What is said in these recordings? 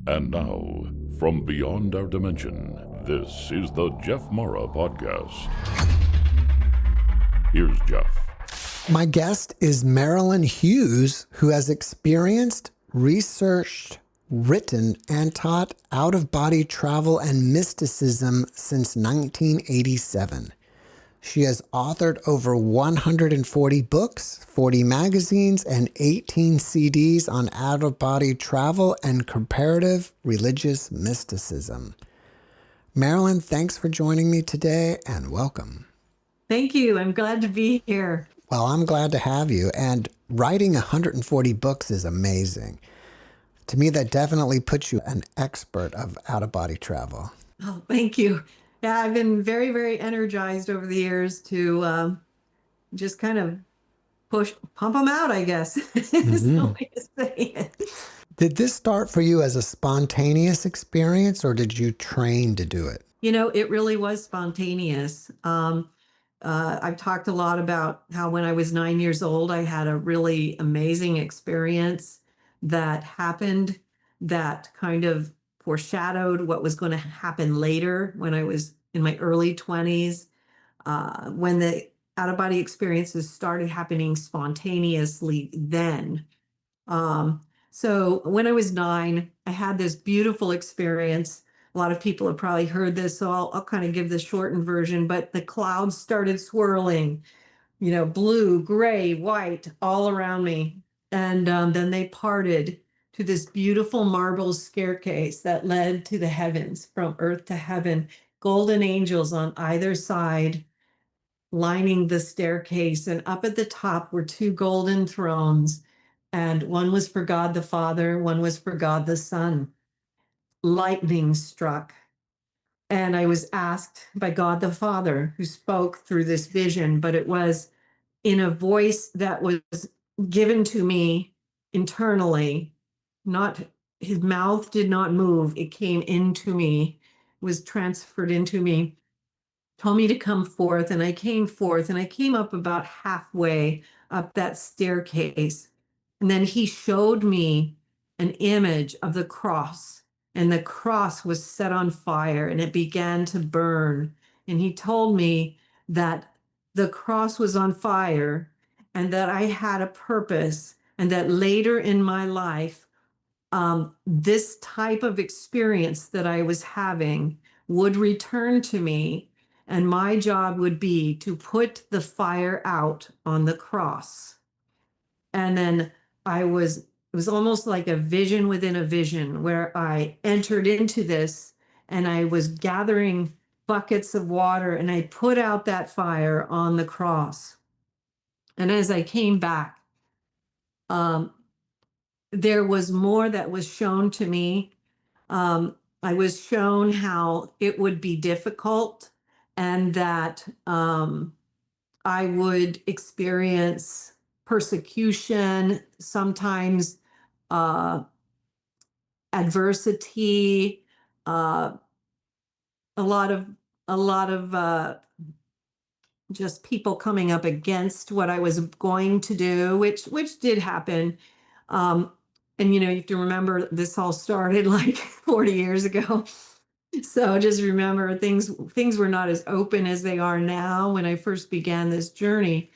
And now, from beyond our dimension, this is the JeffMara podcast. Here's Jeff. My guest is Marilynn Hughes, who has experienced, researched, written, and taught out-of-body travel and mysticism since 1987. She has authored over 140 books, 40 magazines, and 18 CDs on out-of-body travel and comparative religious mysticism. Marilynn, thanks for joining me today, and welcome. Thank you. I'm glad to be here. Well, I'm glad to have you. And writing 140 books is amazing. To me, that definitely puts you an expert of out-of-body travel. Oh, thank you. Yeah, I've been very, very energized over the years to just kind of pump them out, I guess. Is the way to say it. Did this start for you as a spontaneous experience, or did you train to do it? You know, it really was spontaneous. I've talked a lot about how when I was 9 years old, I had a really amazing experience that happened that kind of foreshadowed what was going to happen later when I was in my early 20s, when the out-of-body experiences started happening spontaneously then. So when I was 9, I had this beautiful experience. A lot of people have probably heard this, so I'll kind of give the shortened version, but the clouds started swirling, you know, blue, gray, white, all around me. And then they parted to this beautiful marble staircase that led to the heavens, from earth to heaven, golden angels on either side lining the staircase. And up at the top were 2 golden thrones, and one was for God the Father, one was for God the Son. Lightning struck. And I was asked by God the Father, who spoke through this vision, but it was in a voice that was given to me internally. Not, his mouth did not move. It came into me, was transferred into me, told me to come forth. And I came forth, and I came up about halfway up that staircase. And then he showed me an image of the cross, and the cross was set on fire and it began to burn. And he told me that the cross was on fire and that I had a purpose, and that later in my life, this type of experience that I was having would return to me, and my job would be to put the fire out on the cross. And then it was almost like a vision within a vision, where I entered into this and I was gathering buckets of water and I put out that fire on the cross. And as I came back, there was more that was shown to me. I was shown how it would be difficult, and that I would experience persecution, sometimes adversity, a lot of just people coming up against what I was going to do, which did happen. And you know, you have to remember this all started like 40 years ago. So just remember, things were not as open as they are now when I first began this journey.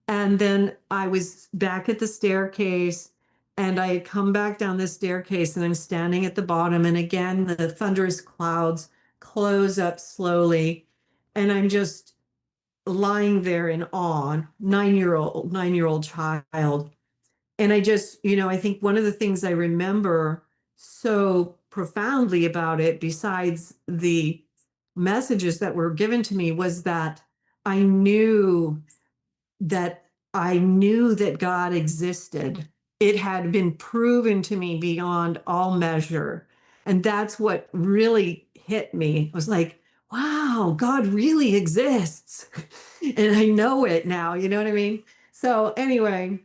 And then I was back at the staircase, and I had come back down the staircase, and I'm standing at the bottom. And again, the thunderous clouds close up slowly. And I'm just lying there in awe, nine-year-old child. And I just, you know, I think one of the things I remember so profoundly about it, besides the messages that were given to me, was that I knew that God existed. It had been proven to me beyond all measure. And that's what really hit me. It was like, wow, God really exists. And I know it now, you know what I mean? So anyway,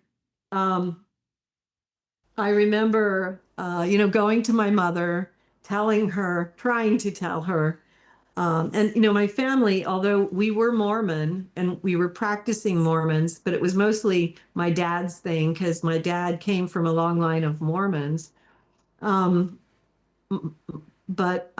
I remember, you know, going to my mother, trying to tell her, and, you know, my family, although we were Mormon and we were practicing Mormons, but it was mostly my dad's thing because my dad came from a long line of Mormons. but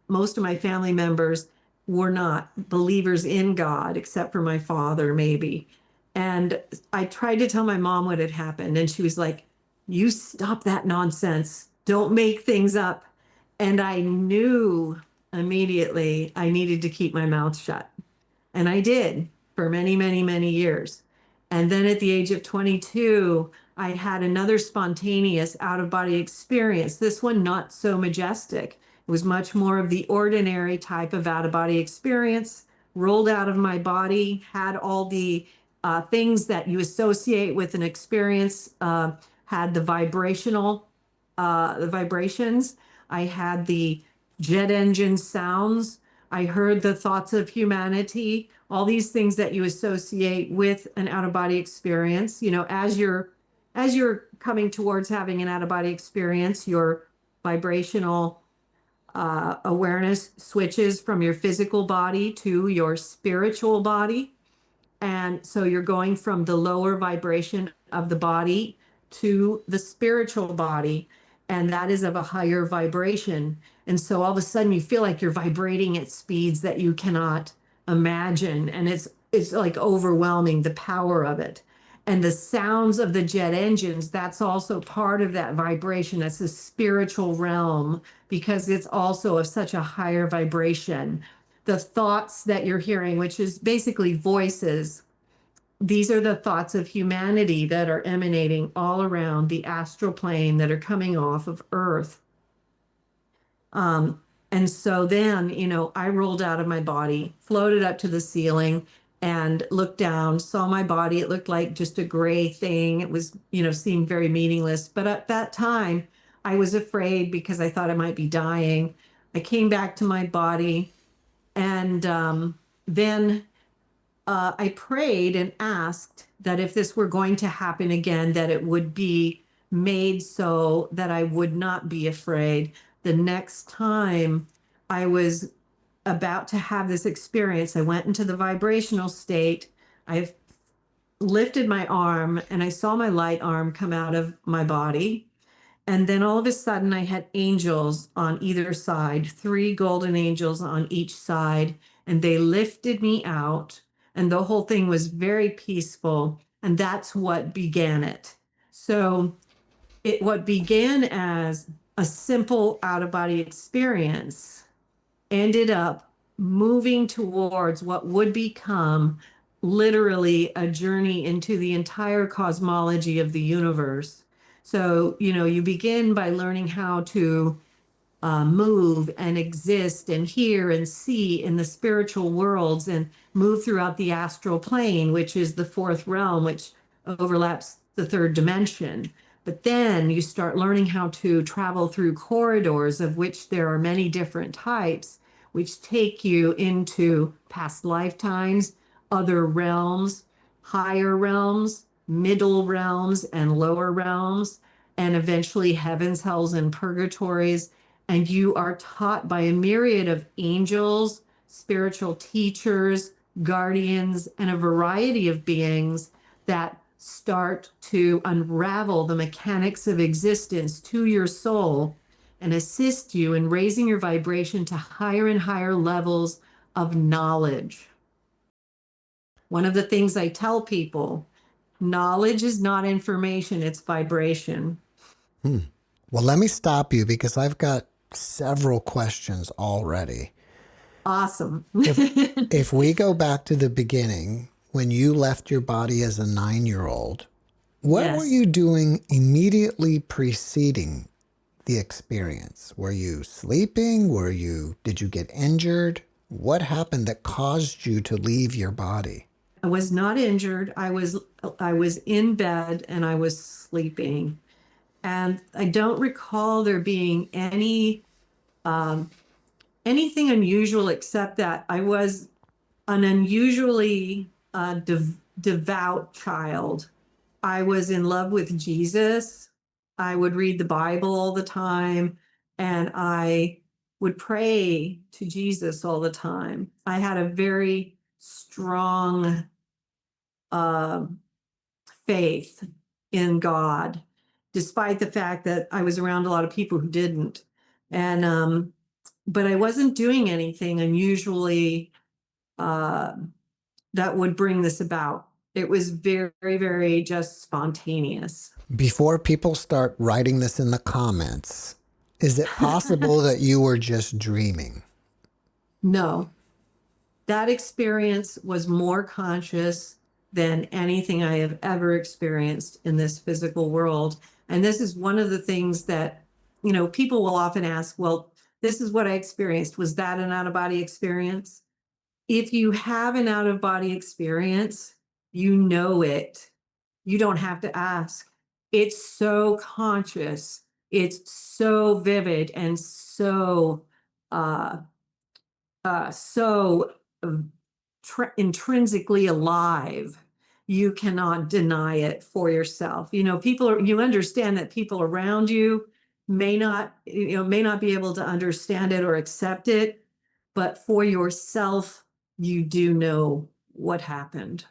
most of my family members were not believers in God, except for my father, maybe. And I tried to tell my mom what had happened, and she was like, "You stop that nonsense. Don't make things up." And I knew immediately I needed to keep my mouth shut. And I did for many, many, many years. And then at the age of 22, I had another spontaneous out of body experience. This one, not so majestic. It was much more of the ordinary type of out of body experience. Rolled out of my body, had all the things that you associate with an experience, had the the vibrations. I had the jet engine sounds. I heard the thoughts of humanity, all these things that you associate with an out of body experience. You know, as you're coming towards having an out of body experience, your vibrational awareness switches from your physical body to your spiritual body. And so you're going from the lower vibration of the body to the spiritual body, and that is of a higher vibration. And so all of a sudden you feel like you're vibrating at speeds that you cannot imagine. And it's like overwhelming, the power of it. And the sounds of the jet engines, that's also part of that vibration. That's a spiritual realm because it's also of such a higher vibration. The thoughts that you're hearing, which is basically voices, these are the thoughts of humanity that are emanating all around the astral plane that are coming off of Earth. And so then, you know, I rolled out of my body, floated up to the ceiling, and looked down, saw my body. It looked like just a gray thing. It was, you know, seemed very meaningless. But at that time, I was afraid because I thought I might be dying. I came back to my body, and then I prayed and asked that if this were going to happen again, that it would be made so that I would not be afraid. The next time I was about to have this experience, I went into the vibrational state. I lifted my arm and I saw my light arm come out of my body. And then all of a sudden, I had angels on either side, three golden angels on each side, and they lifted me out. And the whole thing was very peaceful. And that's what began it. So, what began as a simple out of body experience ended up moving towards what would become literally a journey into the entire cosmology of the universe. So, you know, you begin by learning how to move and exist and hear and see in the spiritual worlds and move throughout the astral plane, which is the fourth realm, which overlaps the third dimension. But then you start learning how to travel through corridors, of which there are many different types, which take you into past lifetimes, other realms, higher realms, middle realms, and lower realms, and eventually heavens, hells, and purgatories. And you are taught by a myriad of angels, spiritual teachers, guardians, and a variety of beings that start to unravel the mechanics of existence to your soul and assist you in raising your vibration to higher and higher levels of knowledge. One of the things I tell people, knowledge is not information, it's vibration. Well, let me stop you because I've got several questions already. Awesome. If we go back to the beginning, when you left your body as a 9-year-old, what were Yes. you doing immediately preceding the experience? Were you sleeping? Did you get injured? What happened that caused you to leave your body? I was not injured. I was in bed and I was sleeping. And I don't recall there being anything unusual except that I was an unusually devout child. I was in love with Jesus. I would read the Bible all the time, and I would pray to Jesus all the time. I had a very strong uh, faith in God, despite the fact that I was around a lot of people who didn't. And but I wasn't doing anything unusually that would bring this about. It was very, very just spontaneous. Before people start writing this in the comments, is it possible that you were just dreaming? No, that experience was more conscious than anything I have ever experienced in this physical world. And this is one of the things that, people will often ask, well, this is what I experienced. Was that an out of body experience? If you have an out of body experience, you know it. You don't have to ask. It's so conscious. It's so vivid and so uh so intrinsically alive. You cannot deny it for yourself. You understand that people around you may not be able to understand it or accept it, but for yourself, you do know what happened.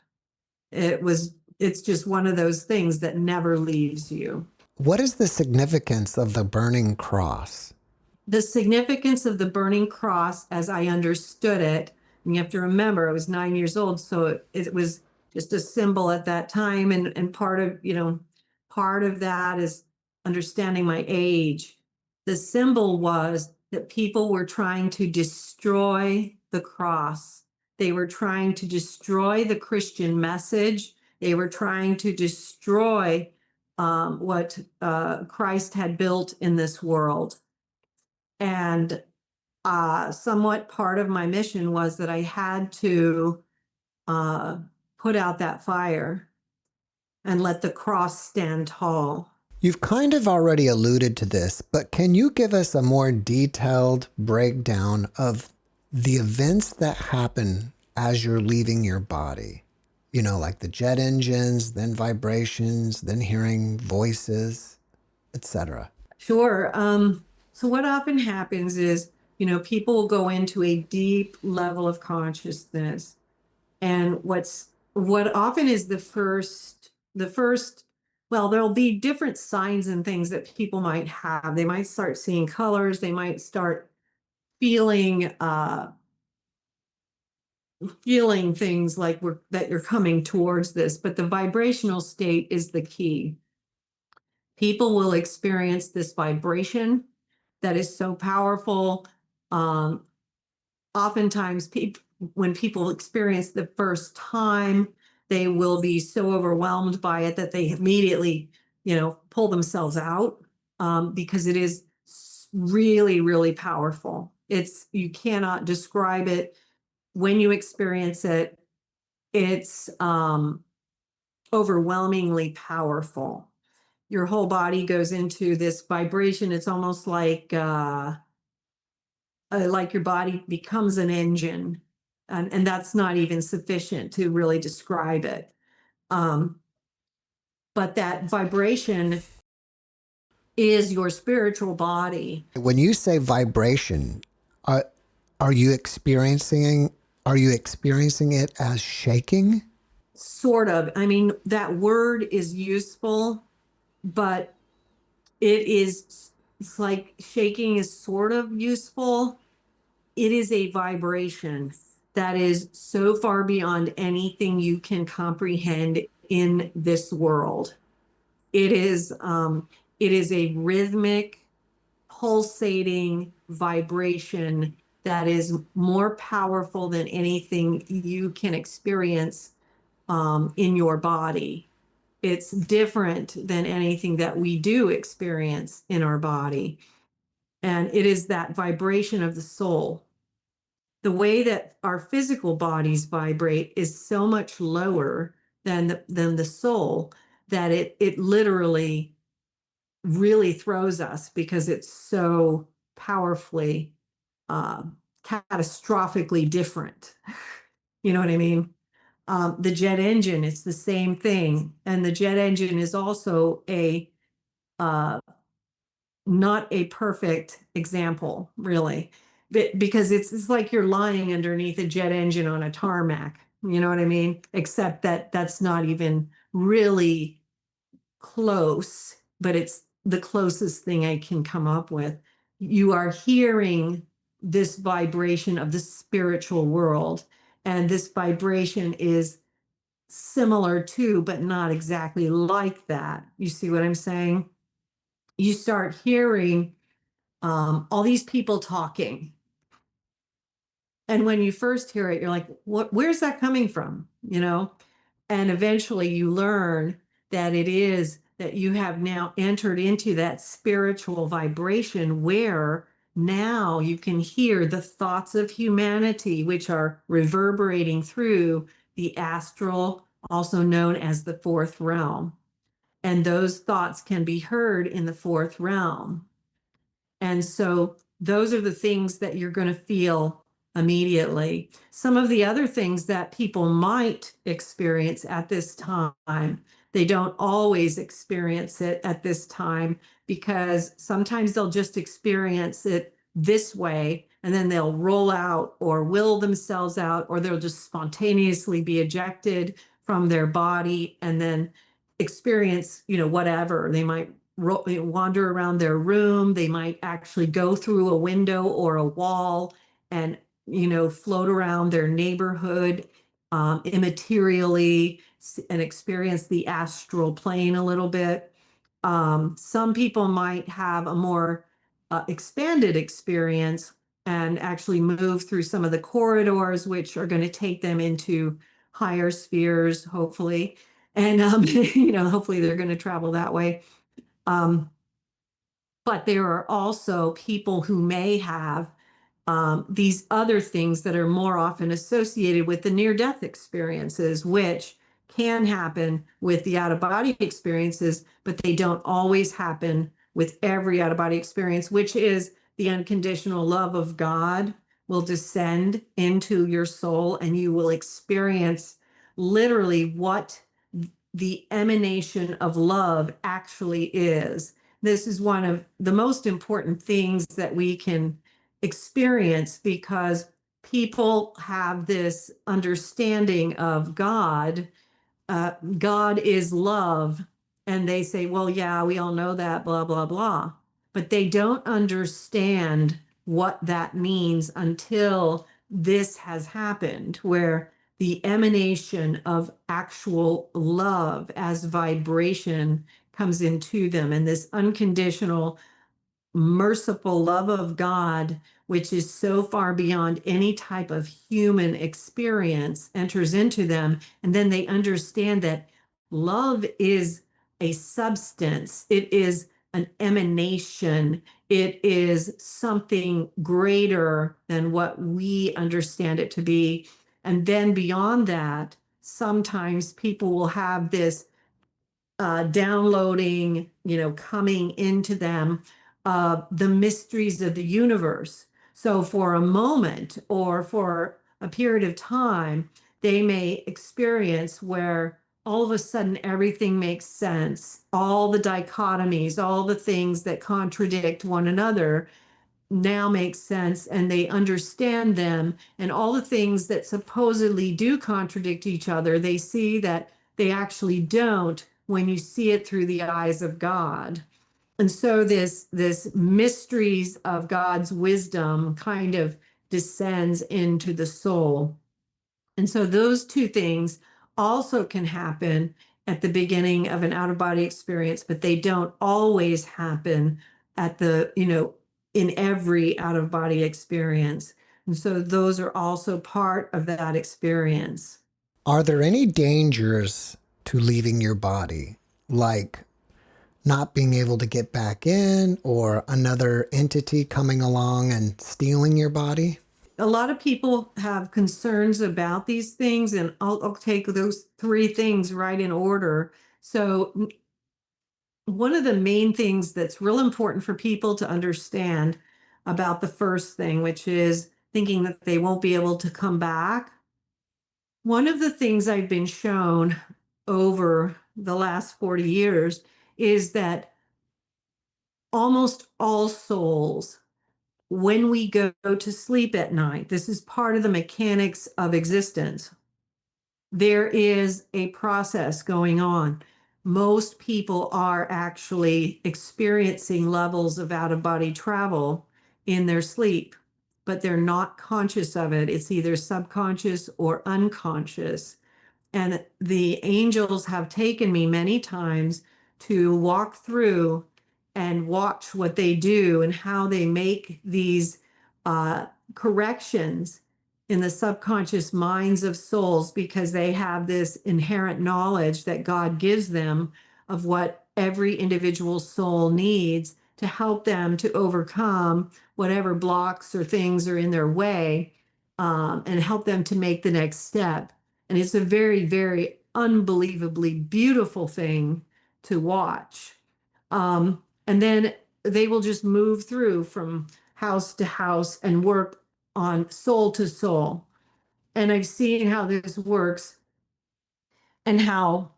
It's just one of those things that never leaves you. What is the significance of the burning cross? The significance of the burning cross, as I understood it, and you have to remember, I was 9 years old, so it was just a symbol at that time, and part of that is understanding my age. The symbol was that people were trying to destroy the cross. They were trying to destroy the Christian message. They were trying to destroy what Christ had built in this world. And somewhat part of my mission was that I had to uh, put out that fire and let the cross stand tall. You've kind of already alluded to this, but can you give us a more detailed breakdown of the events that happen as you're leaving your body? Like the jet engines, then vibrations, then hearing voices, etc. Sure. So what often happens is, people will go into a deep level of consciousness, and what often is the first, well, there'll be different signs and things that people might have. They might start seeing colors. They might start feeling feeling things like that you're coming towards this, but the vibrational state is the key. People will experience this vibration that is so powerful. Um, Oftentimes, when people experience the first time, they will be so overwhelmed by it that they immediately, pull themselves out, because it is really, really powerful. You cannot describe it. When you experience it, it's overwhelmingly powerful. Your whole body goes into this vibration. It's almost like your body becomes an engine, and that's not even sufficient to really describe it. Um, but that vibration is your spiritual body. When you say vibration, are, are you experiencing it as shaking? Sort of. I mean, that word is useful, but it's like shaking is sort of useful. It is a vibration that is so far beyond anything you can comprehend in this world. It is a rhythmic, pulsating vibration that is more powerful than anything you can experience in your body. It's different than anything that we do experience in our body. And it is that vibration of the soul. The way that our physical bodies vibrate is so much lower than the soul, that it literally really throws us, because it's so powerfully catastrophically different. You know what I mean? The jet engine, it's the same thing, and the jet engine is also a not a perfect example, really, because it's like you're lying underneath a jet engine on a tarmac. You know what I mean? Except that that's not even really close, but it's the closest thing I can come up with. you are hearing this vibration of the spiritual world. And this vibration is similar to, but not exactly like that. You see what I'm saying? You start hearing all these people talking. And when you first hear it, you're like, where's that coming from? You know? And eventually you learn that it is that you have now entered into that spiritual vibration where now you can hear the thoughts of humanity, which are reverberating through the astral, also known as the fourth realm. And those thoughts can be heard in the fourth realm. And so those are the things that you're going to feel immediately. Some of the other things that people might experience at this time, they don't always experience it at this time, because sometimes they'll just experience it this way and then they'll roll out or will themselves out, or they'll just spontaneously be ejected from their body and then experience, whatever. They might wander around their room. They might actually go through a window or a wall and, float around their neighborhood immaterially and experience the astral plane a little bit. Some people might have a more expanded experience and actually move through some of the corridors, which are going to take them into higher spheres, hopefully. And, hopefully they're going to travel that way. But there are also people who may have these other things that are more often associated with the near-death experiences, which can happen with the out-of-body experiences, but they don't always happen with every out-of-body experience, which is the unconditional love of God will descend into your soul and you will experience literally what the emanation of love actually is. This is one of the most important things that we can experience, because people have this understanding of God. God is love. And they say, well, yeah, we all know that, blah, blah, blah. But they don't understand what that means until this has happened, where the emanation of actual love as vibration comes into them. And this unconditional merciful love of God, which is so far beyond any type of human experience, enters into them. And then they understand that love is a substance, it is an emanation, it is something greater than what we understand it to be. And then beyond that, sometimes people will have this downloading, coming into them, the mysteries of the universe. So for a moment or for a period of time, they may experience where all of a sudden everything makes sense. All the dichotomies, all the things that contradict one another now make sense, and they understand them. And all the things that supposedly do contradict each other, they see that they actually don't when you see it through the eyes of God. And so this mysteries of God's wisdom kind of descends into the soul. And so those two things also can happen at the beginning of an out-of-body experience, but they don't always happen at the, in every out-of-body experience. And so those are also part of that experience. Are there any dangers to leaving your body, like not being able to get back in, or another entity coming along and stealing your body? A lot of people have concerns about these things, and I'll take those three things right in order. So one of the main things that's real important for people to understand about the first thing, which is thinking that they won't be able to come back. One of the things I've been shown over the last 40 years is that almost all souls, when we go to sleep at night, this is part of the mechanics of existence. There is a process going on. Most people are actually experiencing levels of out-of-body travel, in their sleep, but they're not conscious of it. It's either subconscious or unconscious. And the angels have taken me many times to walk through and watch what they do and how they make these corrections in the subconscious minds of souls, because they have this inherent knowledge that God gives them of what every individual soul needs to help them to overcome whatever blocks or things are in their way, and help them to make the next step. And it's a very, very unbelievably beautiful thing to watch. And then they will just move through from house to house and work on soul to soul. And I've seen how this works and how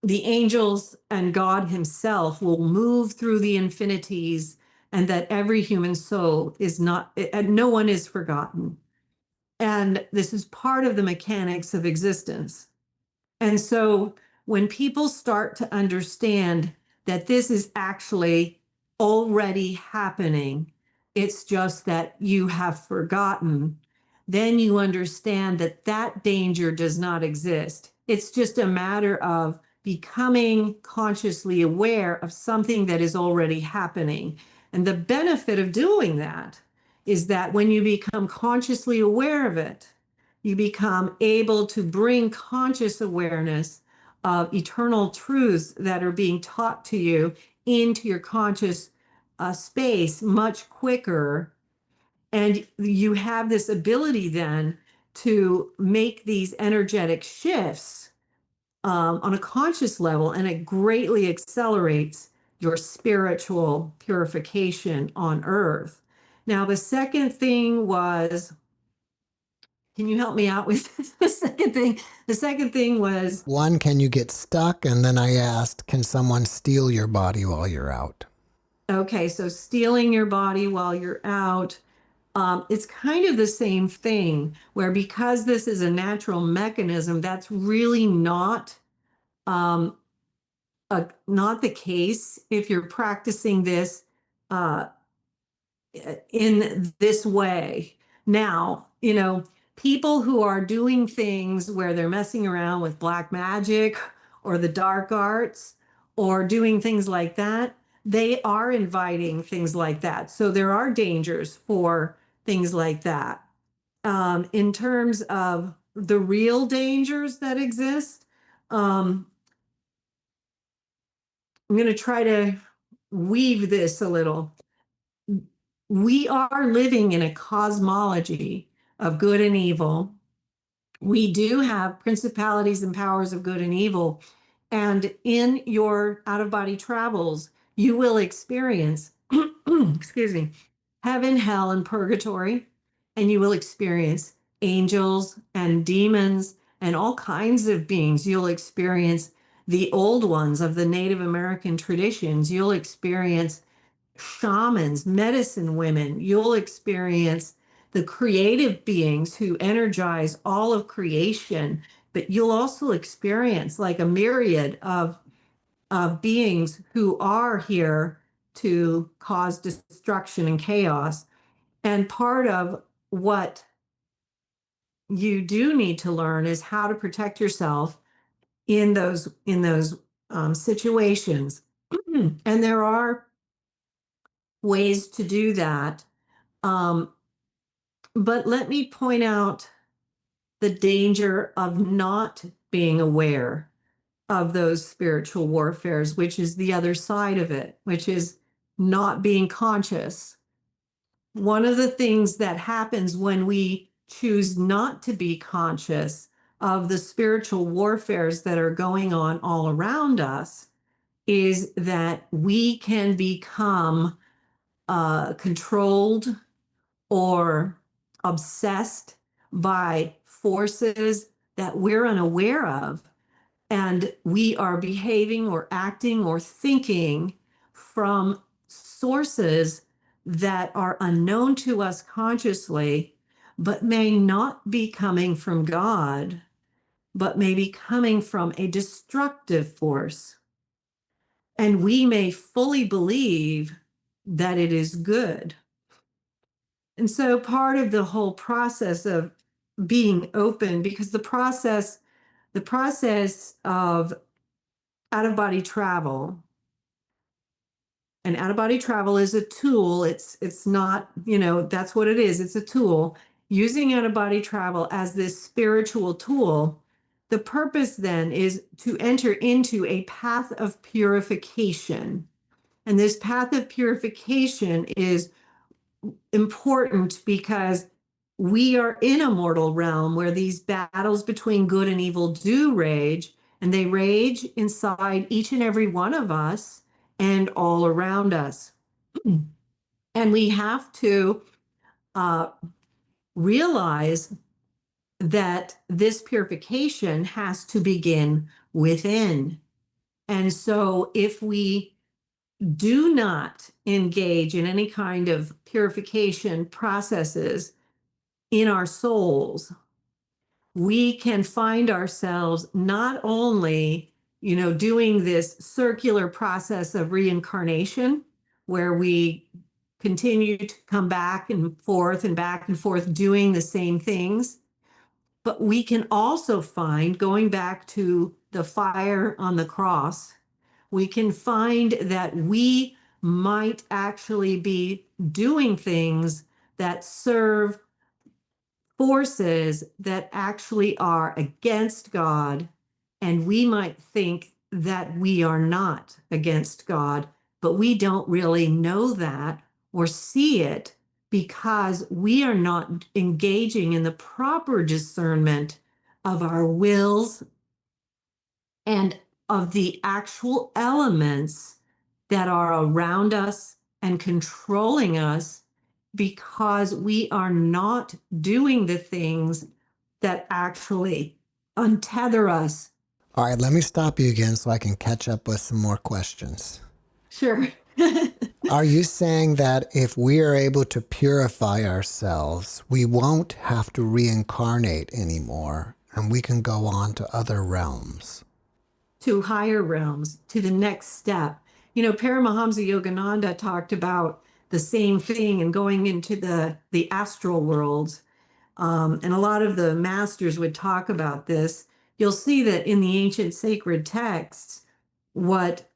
the angels and God himself will move through the infinities, and that every human soul is not, and no one is forgotten. And this is part of the mechanics of existence. And so when people start to understand that this is actually already happening, it's just that you have forgotten, then you understand that that danger does not exist. It's just a matter of becoming consciously aware of something that is already happening. And the benefit of doing that is that when you become consciously aware of it, you become able to bring conscious awareness of eternal truths that are being taught to you into your conscious space much quicker. And you have this ability then to make these energetic shifts on a conscious level, and it greatly accelerates your spiritual purification on earth. Now, the second thing was, can you help me out with the second thing? The second thing was, One, can you get stuck? And then I asked, can someone steal your body while you're out? okay, so stealing your body while you're out. It's kind of the same thing, where because this is a natural mechanism, that's really um, not the case if you're practicing this uh, in this way. Now, people who are doing things where they're messing around with black magic or the dark arts or doing things like that, they are inviting things like that. So there are dangers for things like that. In terms of the real dangers that exist, um, I'm going to try to weave this a little. We are living in a cosmology of good and evil. We do have principalities and powers of good and evil. And in your out of body travels, you will experience, excuse me, heaven, hell, and purgatory. And you will experience angels and demons and all kinds of beings. You'll experience the old ones of the Native American traditions. You'll experience shamans, medicine women. You'll experience the creative beings who energize all of creation, but you'll also experience like a myriad of beings who are here to cause destruction and chaos. And part of what you do need to learn is how to protect yourself in those situations. And there are ways to do that. Um, but let me point out the danger of not being aware of those spiritual warfares, which is the other side of it, which is not being conscious. One of the things that happens when we choose not to be conscious of the spiritual warfares that are going on all around us is that we can become controlled or obsessed by forces that we're unaware of. And we are behaving or acting or thinking from sources that are unknown to us consciously, but may not be coming from God, but may be coming from a destructive force. And we may fully believe that it is good. And so part of the whole process of being open, because the process of out-of-body travel, and out-of-body travel is a tool. It's not, that's what it is. It's a tool. Using out-of-body travel as this spiritual tool, the purpose then is to enter into a path of purification. And this path of purification is important because we are in a mortal realm where these battles between good and evil do rage, and they rage inside each and every one of us and all around us. And we have to realize that this purification has to begin within. And so if we do not engage in any kind of purification processes in our souls, we can find ourselves not only, doing this circular process of reincarnation, where we continue to come back and forth doing the same things, but we can also find, going back to the fire on the cross, we can find that we might actually be doing things that serve forces that actually are against God. And we might think that we are not against God, but we don't really know that or see it because we are not engaging in the proper discernment of our wills and of the actual elements that are around us and controlling us, because we are not doing the things that actually untether us. All right, let me stop you again so I can catch up with some more questions. Sure. Are you saying that if we are able to purify ourselves, we won't have to reincarnate anymore and we can go on to other realms? To higher realms, to the next step. Paramahamsa Yogananda talked about the same thing and going into the astral worlds. And a lot of the masters would talk about this. You'll see that in the ancient sacred texts, what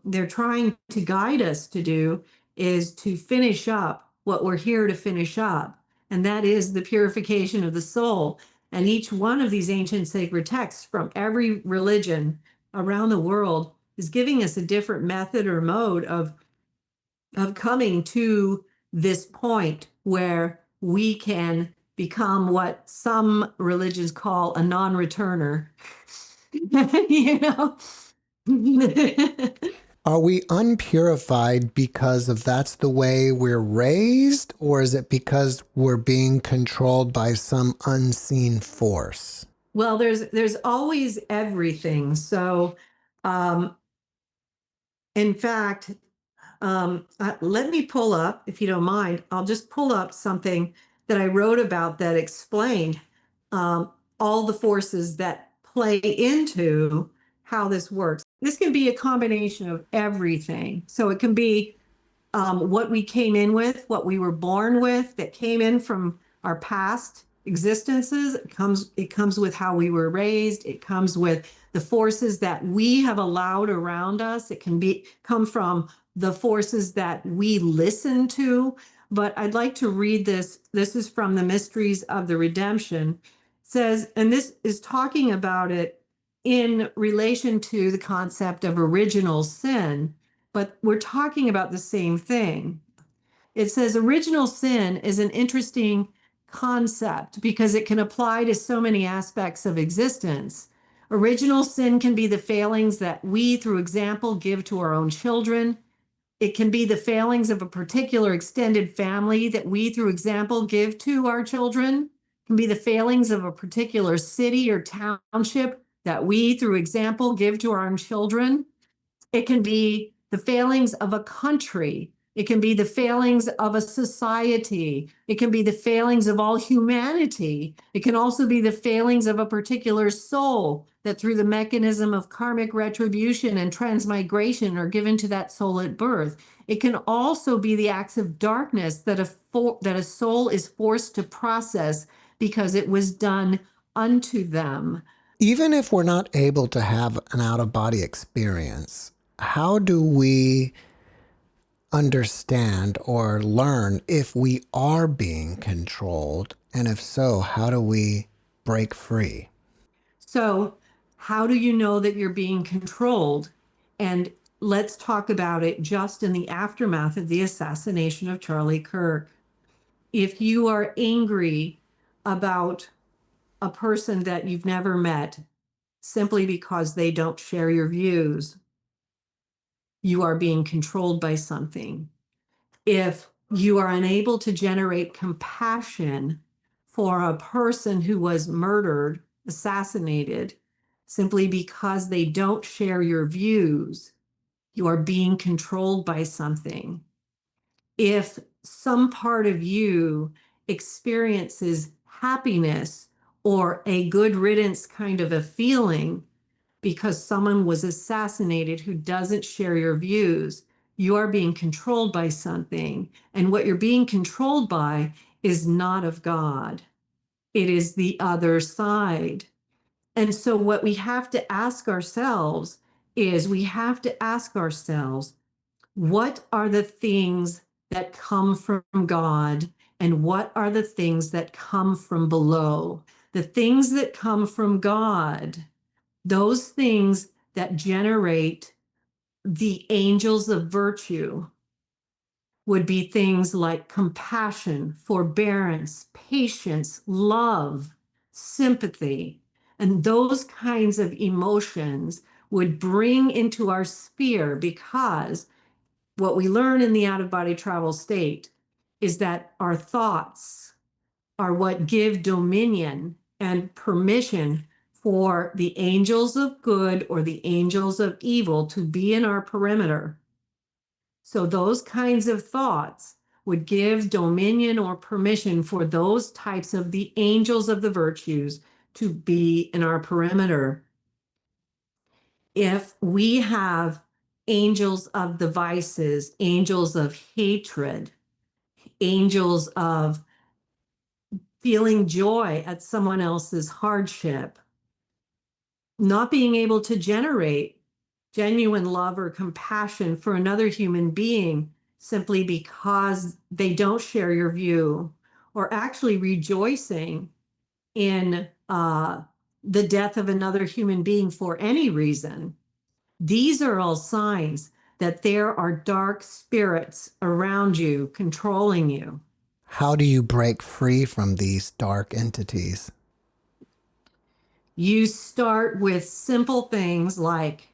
they're trying to guide us to do is to finish up what we're here to finish up, and that is the purification of the soul. And each one of these ancient sacred texts from every religion around the world is giving us a different method or mode of coming to this point where we can become what some religions call a non-returner. you know Are we unpurified because of that's the way we're raised, or is it because we're being controlled by some unseen force? Well, there's always everything. So in fact, let me pull up, if you don't mind, I'll just pull up something that I wrote about that explained all the forces that play into how this works. This can be a combination of everything. So it can be what we came in with, what we were born with, that came in from our past existences. It comes with how we were raised. It comes with the forces that we have allowed around us. It can come from the forces that we listen to. But I'd like to read this. This is from the Mysteries of the Redemption. It says, and this is talking about it in relation to the concept of original sin, but we're talking about the same thing. It says original sin is an interesting concept because it can apply to so many aspects of existence. Original sin can be the failings that we, through example, give to our own children. It can be the failings of a particular extended family that we, through example, give to our children. It can be the failings of a particular city or township that we, through example, give to our own children. It can be the failings of a country. It can be the failings of a society. It can be the failings of all humanity. It can also be the failings of a particular soul that through the mechanism of karmic retribution and transmigration are given to that soul at birth. It can also be the acts of darkness that a soul is forced to process because it was done unto them. Even if we're not able to have an out-of-body experience, how do we understand or learn if we are being controlled? And if so, how do we break free? So, how do you know that you're being controlled? And let's talk about it just in the aftermath of the assassination of Charlie Kirk. If you are angry about a person that you've never met simply because they don't share your views, you are being controlled by something. If you are unable to generate compassion for a person who was murdered, assassinated, simply because they don't share your views, you are being controlled by something. If some part of you experiences happiness or a good riddance kind of a feeling because someone was assassinated who doesn't share your views, you are being controlled by something. And what you're being controlled by is not of God. It is the other side. And so what we have to ask ourselves is what are the things that come from God and what are the things that come from below? The things that come from God, those things that generate the angels of virtue, would be things like compassion, forbearance, patience, love, sympathy. And those kinds of emotions would bring into our sphere, because what we learn in the out-of-body travel state is that our thoughts are what give dominion and permission for the angels of good or the angels of evil to be in our perimeter. So those kinds of thoughts would give dominion or permission for those types of the angels of the virtues to be in our perimeter. If we have angels of the vices, angels of hatred, angels of feeling joy at someone else's hardship, not being able to generate genuine love or compassion for another human being simply because they don't share your view, or actually rejoicing in the death of another human being for any reason. These are all signs that there are dark spirits around you controlling you. How do you break free from these dark entities? You start with simple things like,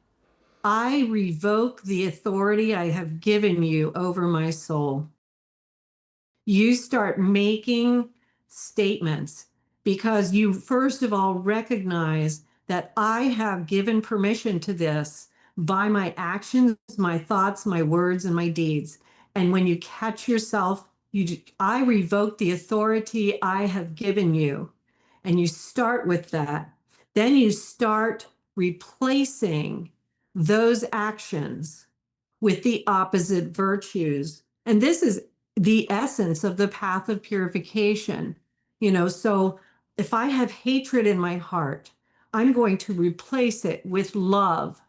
I revoke the authority I have given you over my soul. You start making statements because you, first of all, recognize that I have given permission to this by my actions, my thoughts, my words, and my deeds. And when you catch yourself, I revoke the authority I have given you. And you start with that. Then you start replacing those actions with the opposite virtues. And this is the essence of the path of purification. So if I have hatred in my heart, I'm going to replace it with love.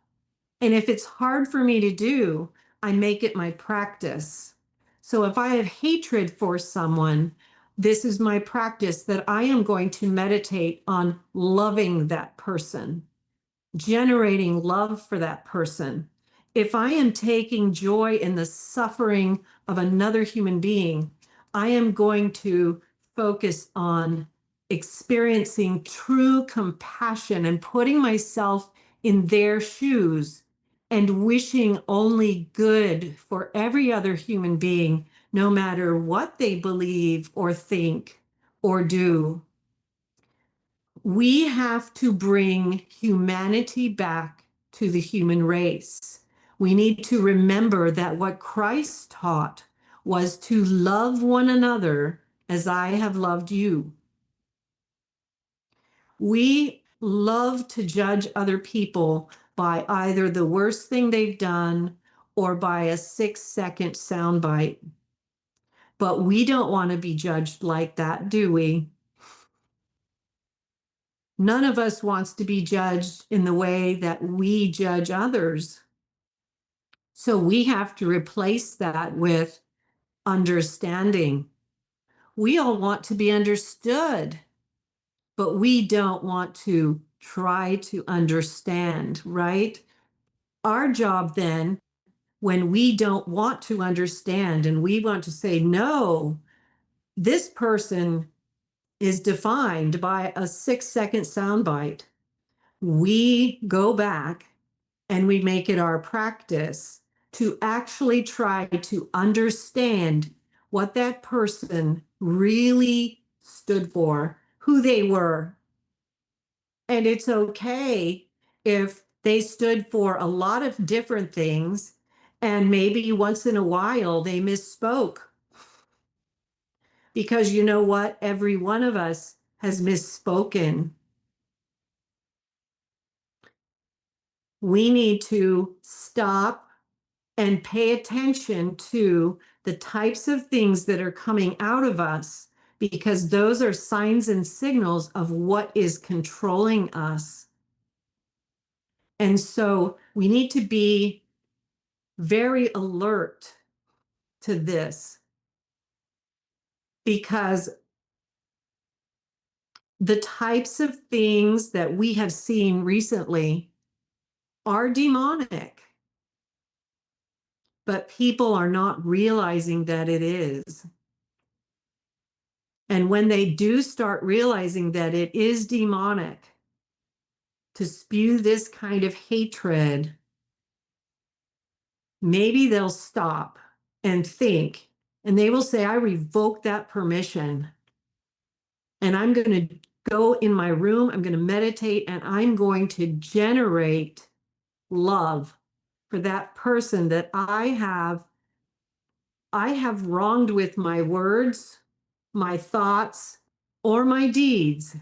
And if it's hard for me to do, I make it my practice. So if I have hatred for someone, this is my practice, that I am going to meditate on loving that person, generating love for that person. If I am taking joy in the suffering of another human being, I am going to focus on experiencing true compassion and putting myself in their shoes and wishing only good for every other human being, no matter what they believe or think or do. We have to bring humanity back to the human race. We need to remember that what Christ taught was to love one another as I have loved you. We love to judge other people by either the worst thing they've done or by a 6-second soundbite. But we don't want to be judged like that, do we? None of us wants to be judged in the way that we judge others. So we have to replace that with understanding. We all want to be understood, but we don't want to try to understand, right? Our job then, when we don't want to understand and we want to say, no, this person is defined by a 6-second soundbite, we go back and we make it our practice to actually try to understand what that person really stood for, who they were. And it's okay if they stood for a lot of different things, and maybe once in a while they misspoke. Because you know what? Every one of us has misspoken. We need to stop and pay attention to the types of things that are coming out of us, because those are signs and signals of what is controlling us. And so we need to be very alert to this, because the types of things that we have seen recently are demonic, but people are not realizing that it is. And when they do start realizing that it is demonic to spew this kind of hatred, maybe they'll stop and think, and they will say, I revoke that permission. And I'm going to go in my room, I'm going to meditate, and I'm going to generate love for that person that I have wronged with my words, my thoughts, or my deeds.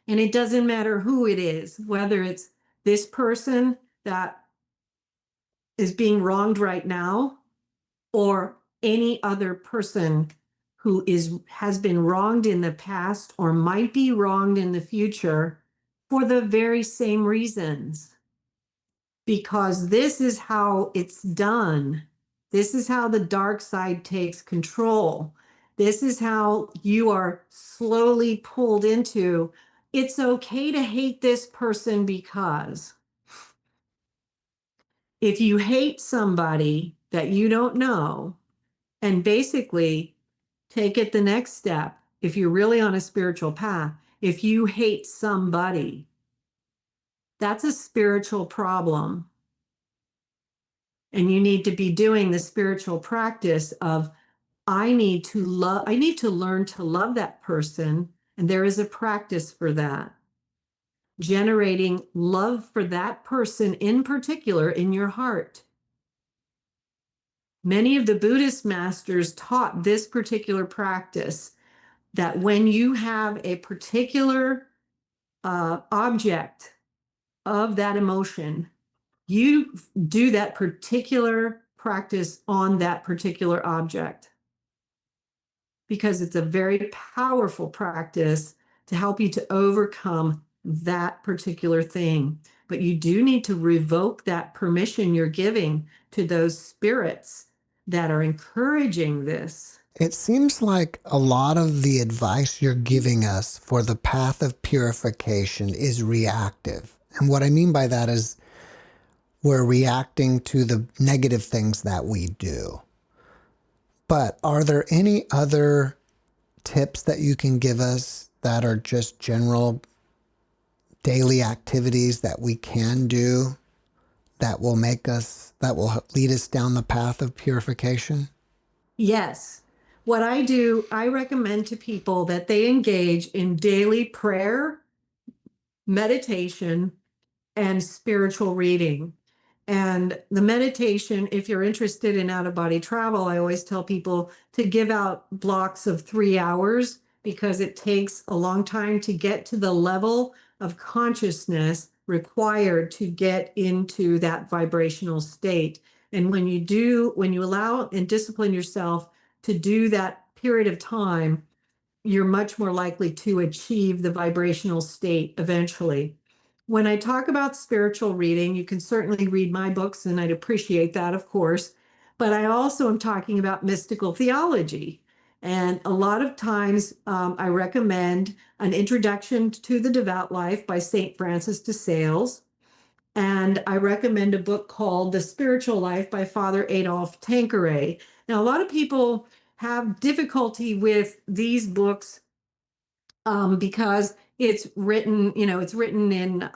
And it doesn't matter who it is, whether it's this person that is being wronged right now, or any other person who has been wronged in the past or might be wronged in the future for the very same reasons. Because this is how it's done. This is how the dark side takes control. This is how you are slowly pulled into, it's okay to hate this person, because if you hate somebody that you don't know, and basically take it the next step, if you're really on a spiritual path, if you hate somebody, that's a spiritual problem. And you need to be doing the spiritual practice of, I need to learn to love that person. And there is a practice for that. Generating love for that person in particular in your heart. Many of the Buddhist masters taught this particular practice, that when you have a particular object of that emotion, you do that particular practice on that particular object, because it's a very powerful practice to help you to overcome that particular thing. But you do need to revoke that permission you're giving to those spirits that are encouraging this. It seems like a lot of the advice you're giving us for the path of purification is reactive. And what I mean by that is we're reacting to the negative things that we do. But are there any other tips that you can give us that are just general daily activities that we can do that will lead us down the path of purification? Yes. What I do, I recommend to people that they engage in daily prayer, meditation, and spiritual reading. And the meditation, if you're interested in out-of-body travel, I always tell people to give out blocks of 3 hours, because it takes a long time to get to the level of consciousness required to get into that vibrational state. And when you allow and discipline yourself to do that period of time, you're much more likely to achieve the vibrational state eventually. When I talk about spiritual reading, you can certainly read my books, and I'd appreciate that, of course. But I also am talking about mystical theology. And a lot of times I recommend an introduction to the devout life by St. Francis de Sales. And I recommend a book called The Spiritual Life by Father Adolphe Tanqueray. Now, a lot of people have difficulty with these books because it's written, it's written in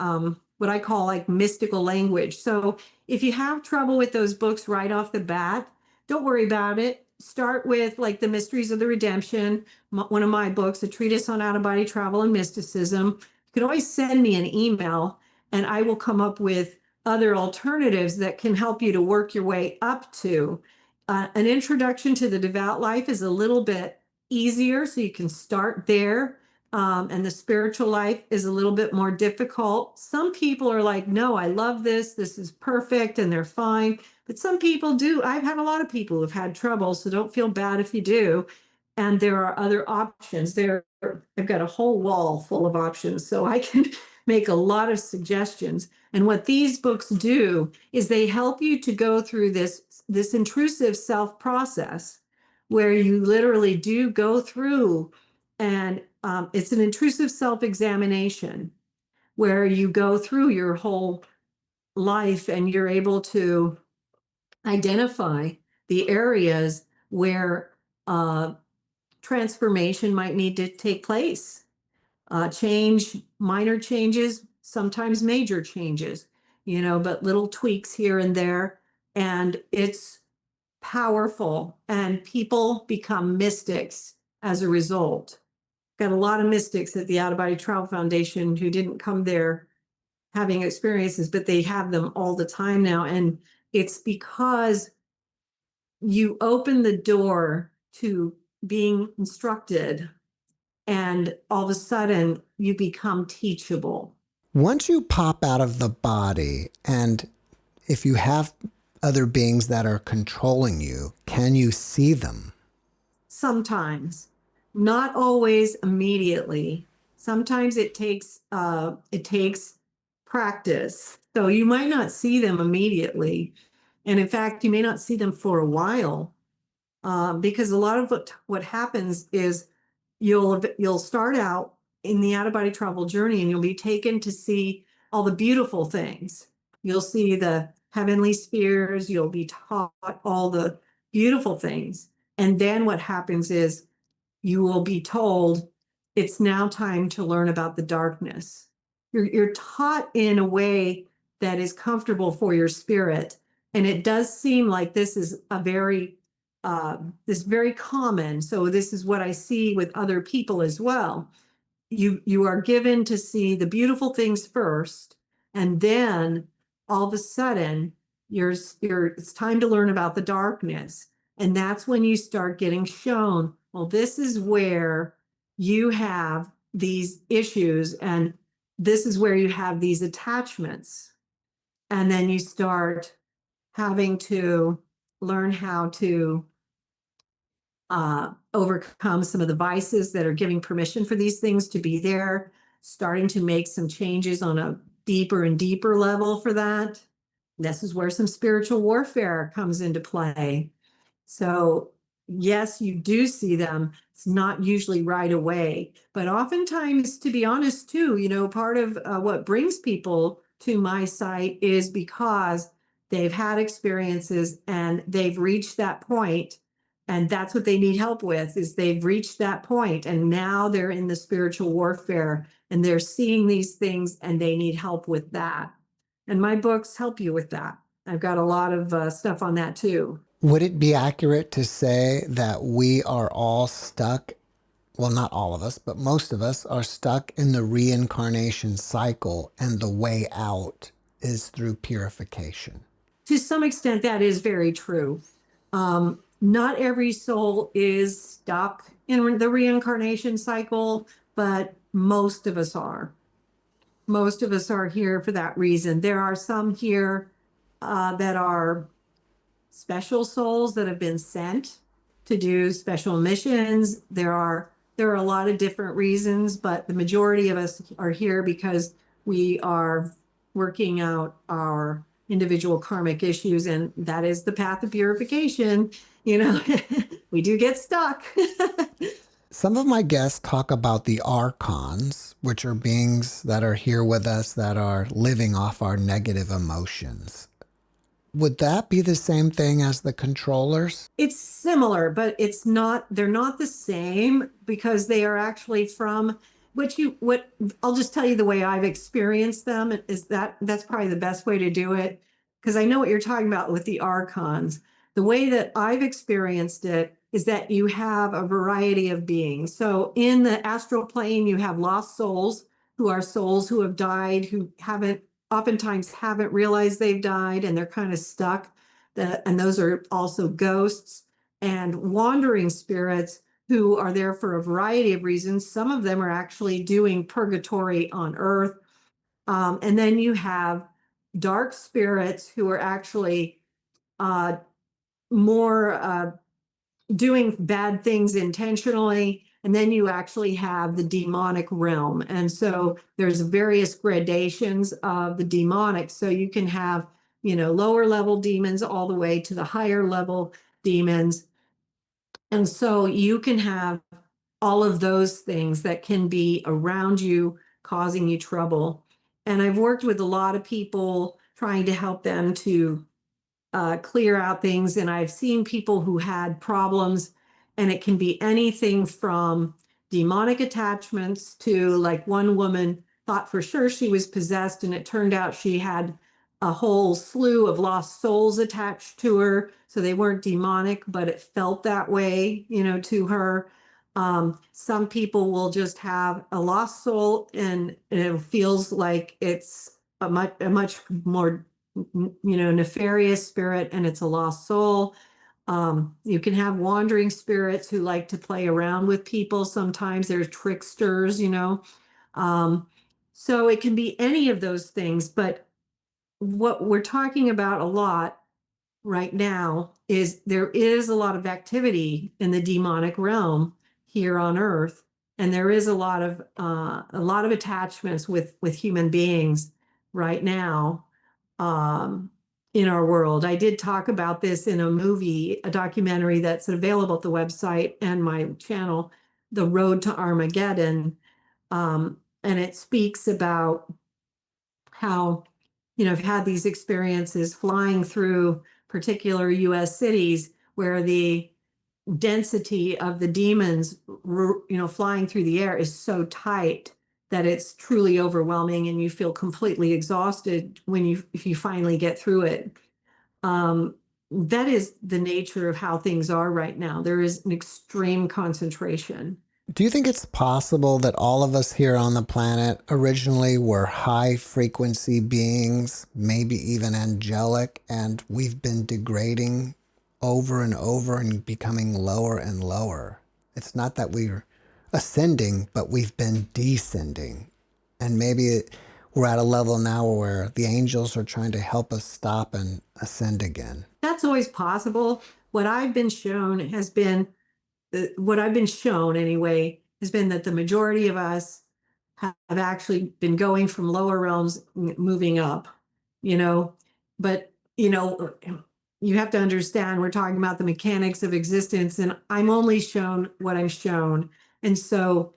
what I call like mystical language. So if you have trouble with those books right off the bat, don't worry about it. Start with like The Mysteries of the Redemption, one of my books, A Treatise on Out-of-Body Travel and Mysticism. You can always send me an email and I will come up with other alternatives that can help you to work your way up to. An introduction to the devout life is a little bit easier, so you can start there. And the spiritual life is a little bit more difficult. Some people are like, no, I love this. This is perfect. And they're fine. But some people do. I've had a lot of people who've had trouble. So don't feel bad if you do. And there are other options. I've got a whole wall full of options. So I can make a lot of suggestions. And what these books do is they help you to go through this intrusive self process where you literally do go through, and it's an intrusive self-examination where you go through your whole life and you're able to identify the areas where transformation might need to take place. Change, minor changes, sometimes major changes, but little tweaks here and there. And it's powerful, and people become mystics as a result. Got a lot of mystics at the Out of Body Travel Foundation who didn't come there having experiences, but they have them all the time now. And it's because you open the door to being instructed, and all of a sudden you become teachable. Once you pop out of the body, and if you have other beings that are controlling you, can you see them? Sometimes, not always immediately. Sometimes it takes practice. So you might not see them immediately. And in fact, you may not see them for a while, because a lot of what happens is you'll start out in the out-of-body travel journey and you'll be taken to see all the beautiful things. You'll see the heavenly spheres, you'll be taught all the beautiful things. And then what happens is you will be told it's now time to learn about the darkness. You're taught in a way that is comfortable for your spirit. And it does seem like this is very common. So this is what I see with other people as well. You are given to see the beautiful things first, and then all of a sudden it's time to learn about the darkness. And that's when you start getting shown, well, this is where you have these issues, and this is where you have these attachments. And then you start having to learn how to overcome some of the vices that are giving permission for these things to be there, starting to make some changes on a deeper and deeper level for that. This is where some spiritual warfare comes into play. So yes, you do see them. It's not usually right away, but oftentimes, to be honest too, part of what brings people to my site is because they've had experiences and they've reached that point, and that's what they need help with, is they've reached that point and now they're in the spiritual warfare and they're seeing these things and they need help with that. And my books help you with that. I've got a lot of stuff on that too. Would it be accurate to say that we are all stuck? Well, not all of us, but most of us are stuck in the reincarnation cycle, and the way out is through purification. To some extent, that is very true. not every soul is stuck in the reincarnation cycle, but most of us are. Most of us are here for that reason. There are some here that are special souls that have been sent to do special missions. There are a lot of different reasons, but the majority of us are here because we are working out our individual karmic issues, and that is the path of purification. You know, we do get stuck. Some of my guests talk about the archons, which are beings that are here with us that are living off our negative emotions. Would that be the same thing as the controllers? It's similar, but it's not, they're not the same because they are actually from what I'll just tell you the way I've experienced them is that's probably the best way to do it. Because I know what you're talking about with the archons. The way that I've experienced it is that you have a variety of beings. So in the astral plane, you have lost souls who have died, who oftentimes haven't realized they've died and they're kind of stuck. And those are also ghosts and wandering spirits who are there for a variety of reasons. Some of them are actually doing purgatory on earth. And then you have dark spirits who are actually uh, more doing bad things intentionally. And then you actually have the demonic realm. And so there's various gradations of the demonic. So you can have, lower level demons all the way to the higher level demons. And so you can have all of those things that can be around you, causing you trouble. And I've worked with a lot of people trying to help them to clear out things. And I've seen people who had problems, and it can be anything from demonic attachments to, like, one woman thought for sure she was possessed, and it turned out she had a whole slew of lost souls attached to her. So they weren't demonic, but it felt that way, to her. Some people will just have a lost soul, and it feels like it's a much more nefarious spirit, and it's a lost soul. You can have wandering spirits who like to play around with people. Sometimes they're tricksters. So it can be any of those things, but what we're talking about a lot right now is there is a lot of activity in the demonic realm here on earth, and there is a lot of attachments with human beings right now in our world. I did talk about this in a documentary that's available at the website and my channel, The Road to Armageddon. And it speaks about how, I've had these experiences flying through particular US cities where the density of the demons, flying through the air is so tight that it's truly overwhelming, and you feel completely exhausted if you finally get through it. That is the nature of how things are right now. There is an extreme concentration. Do you think it's possible that all of us here on the planet originally were high frequency beings, maybe even angelic, and we've been degrading over and over and becoming lower and lower? It's not that we're ascending, but we've been descending. And maybe we're at a level now where the angels are trying to help us stop and ascend again. That's always possible. What I've been shown anyway has been that the majority of us have actually been going from lower realms moving up, but you have to understand we're talking about the mechanics of existence, and I'm only shown what I'm shown. And so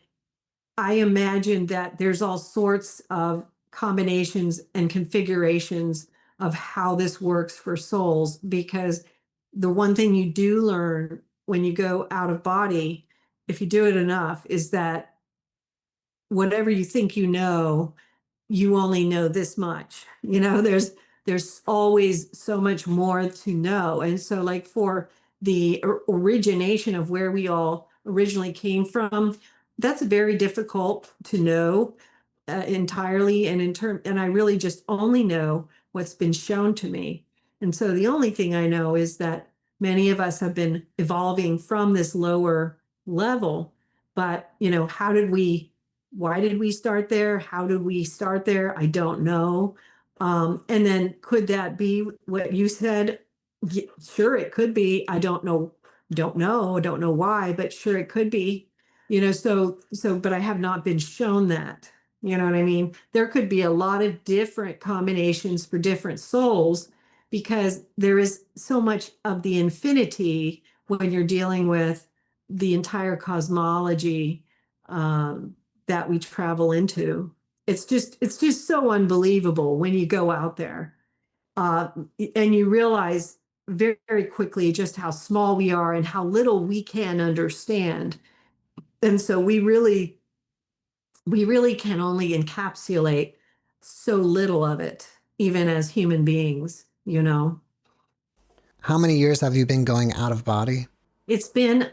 I imagine that there's all sorts of combinations and configurations of how this works for souls, because the one thing you do learn when you go out of body, if you do it enough, is that whatever you think you only know this much. There's always so much more to know. And so, like, for the origination of where we all originally came from, that's very difficult to know entirely. And I really just only know what's been shown to me. And so the only thing I know is that many of us have been evolving from this lower level. But, you know, why did we start there? How did we start there? I don't know. And then could that be what you said? Sure, it could be. I don't know. I don't know why, but sure, it could be. You know, but I have not been shown that. You know what I mean? There could be a lot of different combinations for different souls because there is so much of the infinity when you're dealing with the entire cosmology that we travel into. It's just so unbelievable when you go out there uh, and you realize very, very quickly just how small we are and how little we can understand. And so we really can only encapsulate so little of it, even as human beings, you know. How many years have you been going out of body? It's been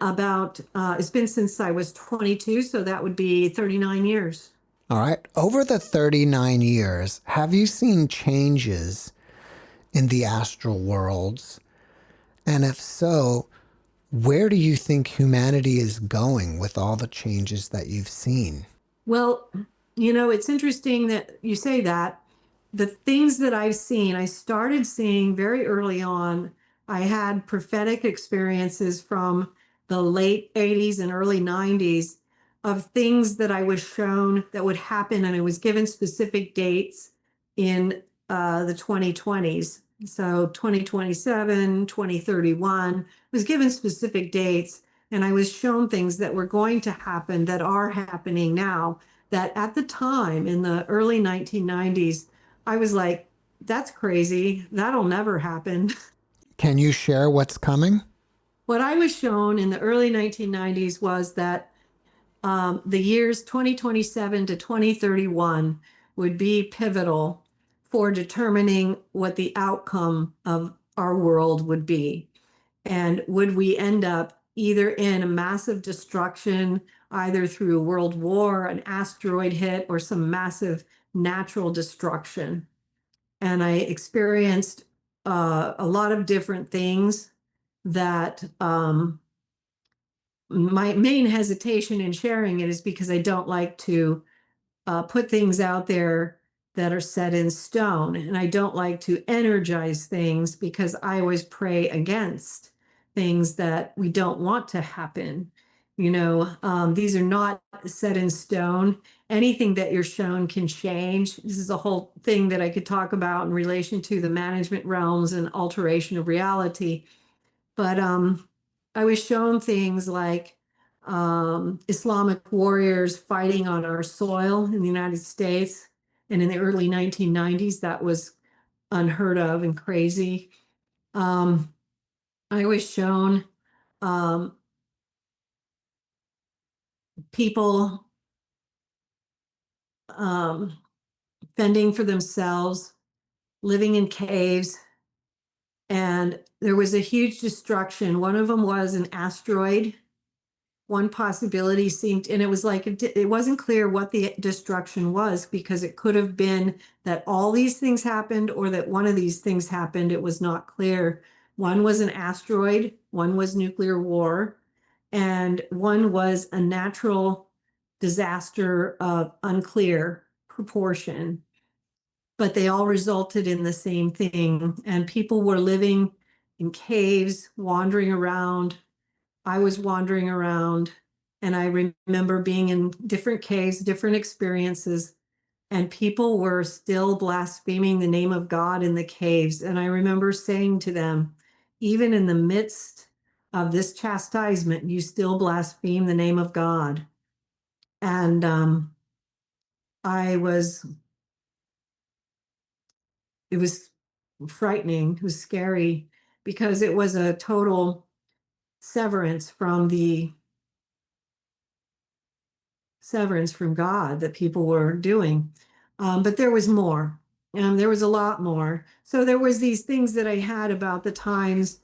since I was 22, so that would be 39 years. All right. Over the 39 years, have you seen changes in the astral worlds? And if so, where do you think humanity is going with all the changes that you've seen? Well, you know, it's interesting that you say that. The things that I've seen, I started seeing very early on. I had prophetic experiences from the late 80s and early 90s of things that I was shown that would happen, and I was given specific dates in the 2020s. So 2027, 2031, was given specific dates, and I was shown things that were going to happen that are happening now that at the time in the early 1990s, I was like, that's crazy. That'll never happen. Can you share what's coming? What I was shown in the early 1990s was that the years 2027 to 2031 would be pivotal for determining what the outcome of our world would be. And would we end up either in a massive destruction, either through a world war, an asteroid hit, or some massive natural destruction? And I experienced a lot of different things that my main hesitation in sharing it is because I don't like to put things out there that are set in stone. And I don't like to energize things because I always pray against things that we don't want to happen. You know, these are not set in stone. Anything that you're shown can change. This is a whole thing that I could talk about in relation to the management realms and alteration of reality. But I was shown things like Islamic warriors fighting on our soil in the United States. And in the early 1990s, that was unheard of and crazy. Um, I was shown um, people um, fending for themselves, living in caves, and there was a huge destruction. One of them was an asteroid. One possibility seemed, and it was like it wasn't clear what the destruction was because it could have been that all these things happened or that one of these things happened. It was not clear. One was an asteroid, one was nuclear war, and one was a natural disaster of unclear proportion. But they all resulted in the same thing, and people were living in caves, wandering around. I was wandering around, and I remember being in different caves, different experiences, and people were still blaspheming the name of God in the caves. And I remember saying to them, even in the midst of this chastisement, you still blaspheme the name of God. And I was, it was frightening, it was scary because it was a total severance from God that people were doing. But there was more. There was a lot more. So there was these things that I had about the times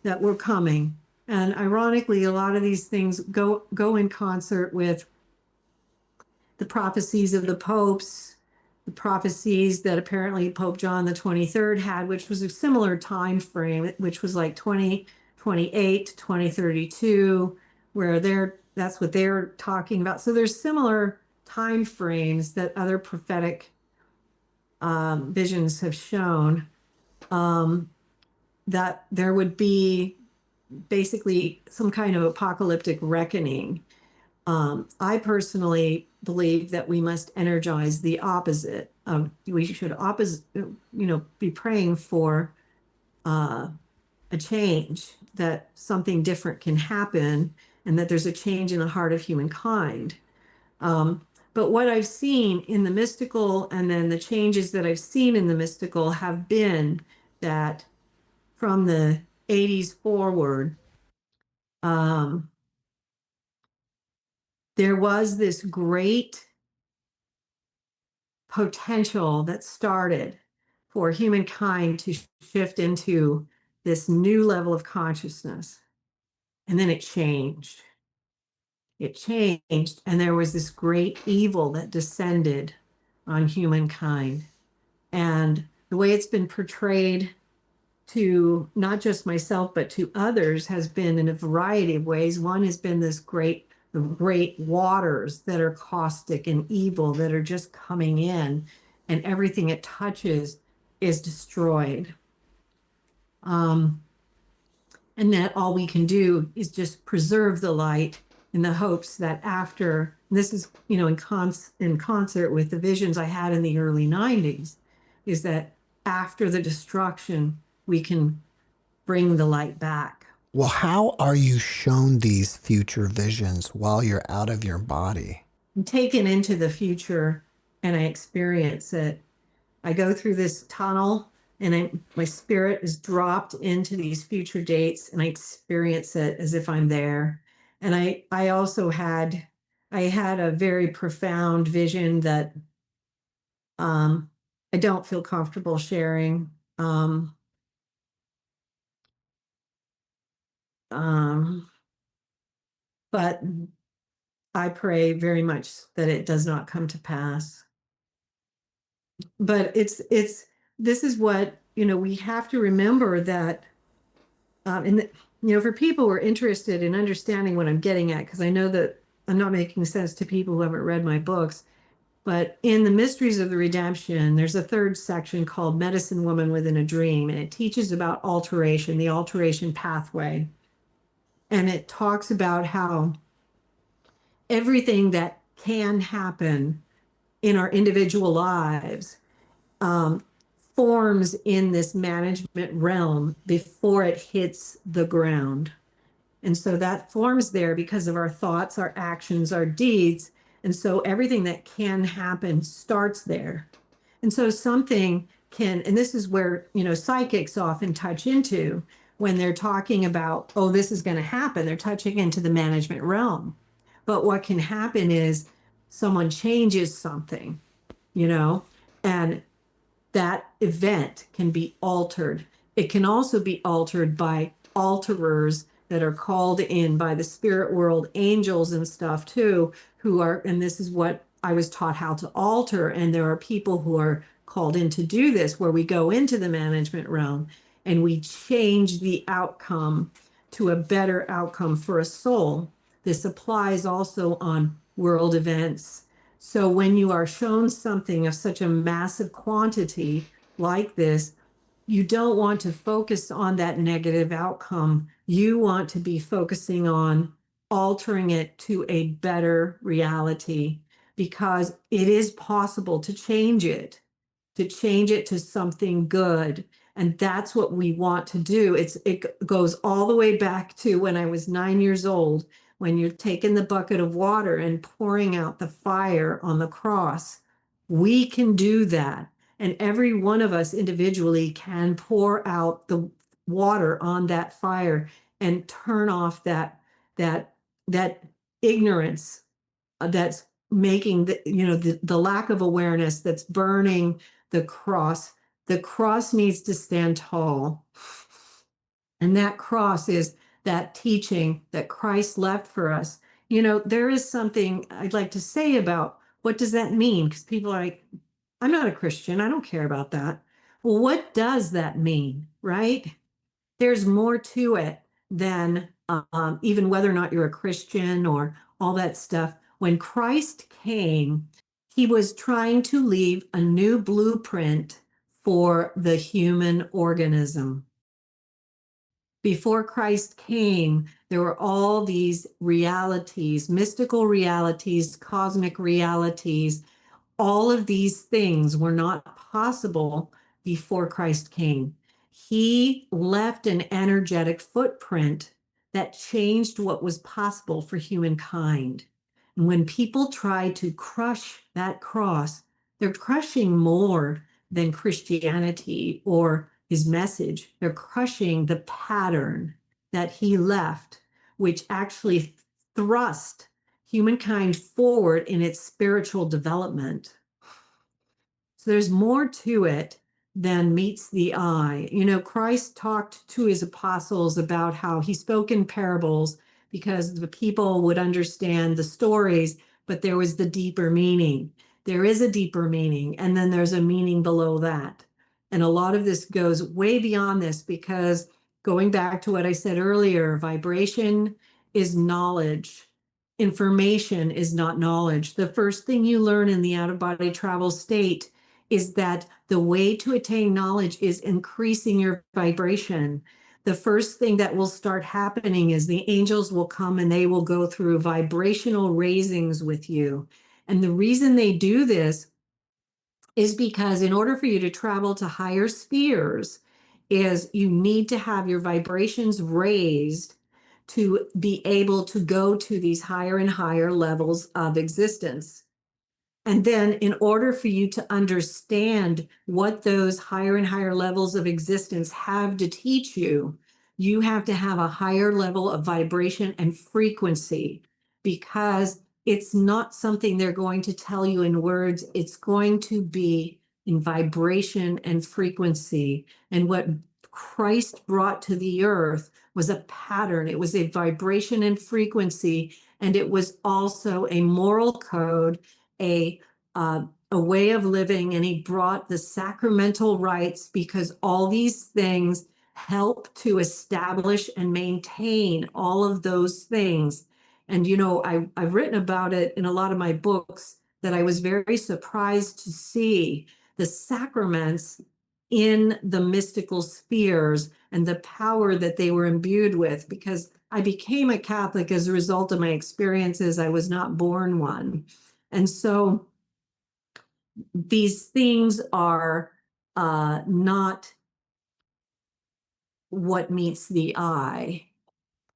that were coming. And ironically, a lot of these things go in concert with the prophecies of the popes, the prophecies that apparently Pope John the 23rd had, which was a similar time frame, which was like 2028 to 2032, where that's what they're talking about. So there's similar time frames that other prophetic visions have shown, that there would be basically some kind of apocalyptic reckoning. I personally believe that we must energize the opposite. We should be praying for a change, that something different can happen, and that there's a change in the heart of humankind. But what I've seen in the mystical, and then the changes that I've seen in the mystical, have been that from the 80s forward, there was this great potential that started for humankind to shift into this new level of consciousness. And then it changed. It changed, and there was this great evil that descended on humankind. And the way it's been portrayed to not just myself, but to others, has been in a variety of ways. One has been the great waters that are caustic and evil, that are just coming in, and everything it touches is destroyed. And that all we can do is just preserve the light, in the hopes that after, this is, in concert with the visions I had in the early 90s, is that after the destruction, we can bring the light back. Well, how are you shown these future visions while you're out of your body? I'm taken into the future and I experience it. I go through this tunnel, and my spirit is dropped into these future dates, and I experience it as if I'm there. And I also had a very profound vision that I don't feel comfortable sharing. Um, um, but I pray very much that it does not come to pass. But this is what, we have to remember, that for people who are interested in understanding what I'm getting at, because I know that I'm not making sense to people who haven't read my books, but in the Mysteries of the Redemption, there's a third section called Medicine Woman Within a Dream, and it teaches about alteration, the alteration pathway. And it talks about how everything that can happen in our individual lives forms in this management realm before it hits the ground. And so that forms there because of our thoughts, our actions, our deeds. And so everything that can happen starts there. And so something can, and this is where, psychics often touch into when they're talking about, oh, this is going to happen. They're touching into the management realm. But what can happen is someone changes something, and that event can be altered. It can also be altered by alterers that are called in by the spirit world, angels and stuff too, who are, and this is what I was taught how to alter. And there are people who are called in to do this, where we go into the management realm and we change the outcome to a better outcome for a soul. This applies also on world events. So when you are shown something of such a massive quantity like this, you don't want to focus on that negative outcome. You want to be focusing on altering it to a better reality, because it is possible to change it to something good. And that's what we want to do. It goes all the way back to when I was 9 years old, when you're taking the bucket of water and pouring out the fire on the cross. We can do that. And every one of us individually can pour out the water on that fire and turn off that ignorance that's making the lack of awareness that's burning the cross. The cross needs to stand tall. And that cross is that teaching that Christ left for us. There is something I'd like to say about what does that mean? Because people are like, I'm not a Christian. I don't care about that. Well, what does that mean, right? There's more to it than even whether or not you're a Christian or all that stuff. When Christ came, he was trying to leave a new blueprint for the human organism. Before Christ came, there were all these realities, mystical realities, cosmic realities. All of these things were not possible before Christ came. He left an energetic footprint that changed what was possible for humankind. And when people try to crush that cross, they're crushing more than Christianity or his message. They're crushing the pattern that he left, which actually thrust humankind forward in its spiritual development. So there's more to it than meets the eye. You know, Christ talked to his apostles about how he spoke in parables because the people would understand the stories, but there was the deeper meaning. There is a deeper meaning, and then there's a meaning below that. And a lot of this goes way beyond this because going back to what I said earlier, vibration is knowledge. Information is not knowledge. The first thing you learn in the out-of-body travel state is that the way to attain knowledge is increasing your vibration. The first thing that will start happening is the angels will come and they will go through vibrational raisings with you. And the reason they do this is because in order for you to travel to higher spheres, is you need to have your vibrations raised to be able to go to these higher and higher levels of existence. And then in order for you to understand what those higher and higher levels of existence have to teach you, you have to have a higher level of vibration and frequency, because it's not something they're going to tell you in words. It's going to be in vibration and frequency. And what Christ brought to the earth was a pattern. It was a vibration and frequency, and it was also a moral code, a way of living, and he brought the sacramental rites because all these things help to establish and maintain all of those things. And you know, I've written about it in a lot of my books that I was very surprised to see the sacraments in the mystical spheres and the power that they were imbued with, because I became a Catholic as a result of my experiences. I was not born one. And so these things are not what meets the eye.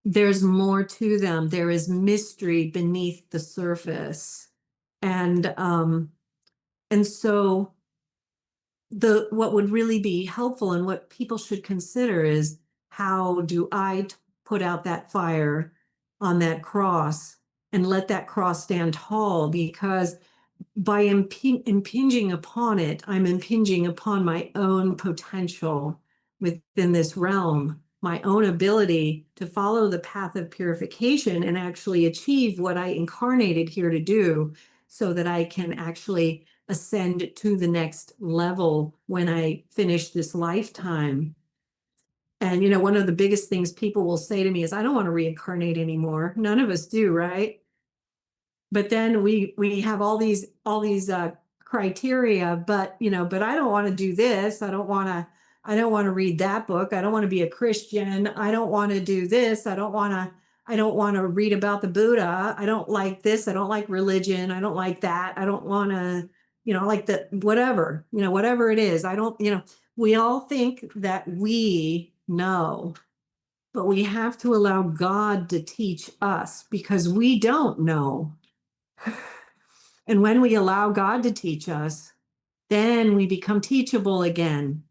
There's more to them. There is mystery beneath the surface. And so what would really be helpful and what people should consider is, how do I put out that fire on that cross and let that cross stand tall? Because by impinging upon it, I'm impinging upon my own potential within this realm, my own ability to follow the path of purification and actually achieve what I incarnated here to do, so that I can actually ascend to the next level when I finish this lifetime. And, you know, one of the biggest things people will say to me is, I don't want to reincarnate anymore. None of us do, right? But then we have all these criteria, but you know, but I don't want to do this. I don't want to read that book. I don't want to be a Christian. I don't want to do this. I don't want to read about the Buddha. I don't like this. I don't like religion. I don't like that. I don't want to, you know, like the whatever, you know, whatever it is. I don't, you know, we all think that we know, but we have to allow God to teach us, because we don't know. And when we allow God to teach us, then we become teachable again.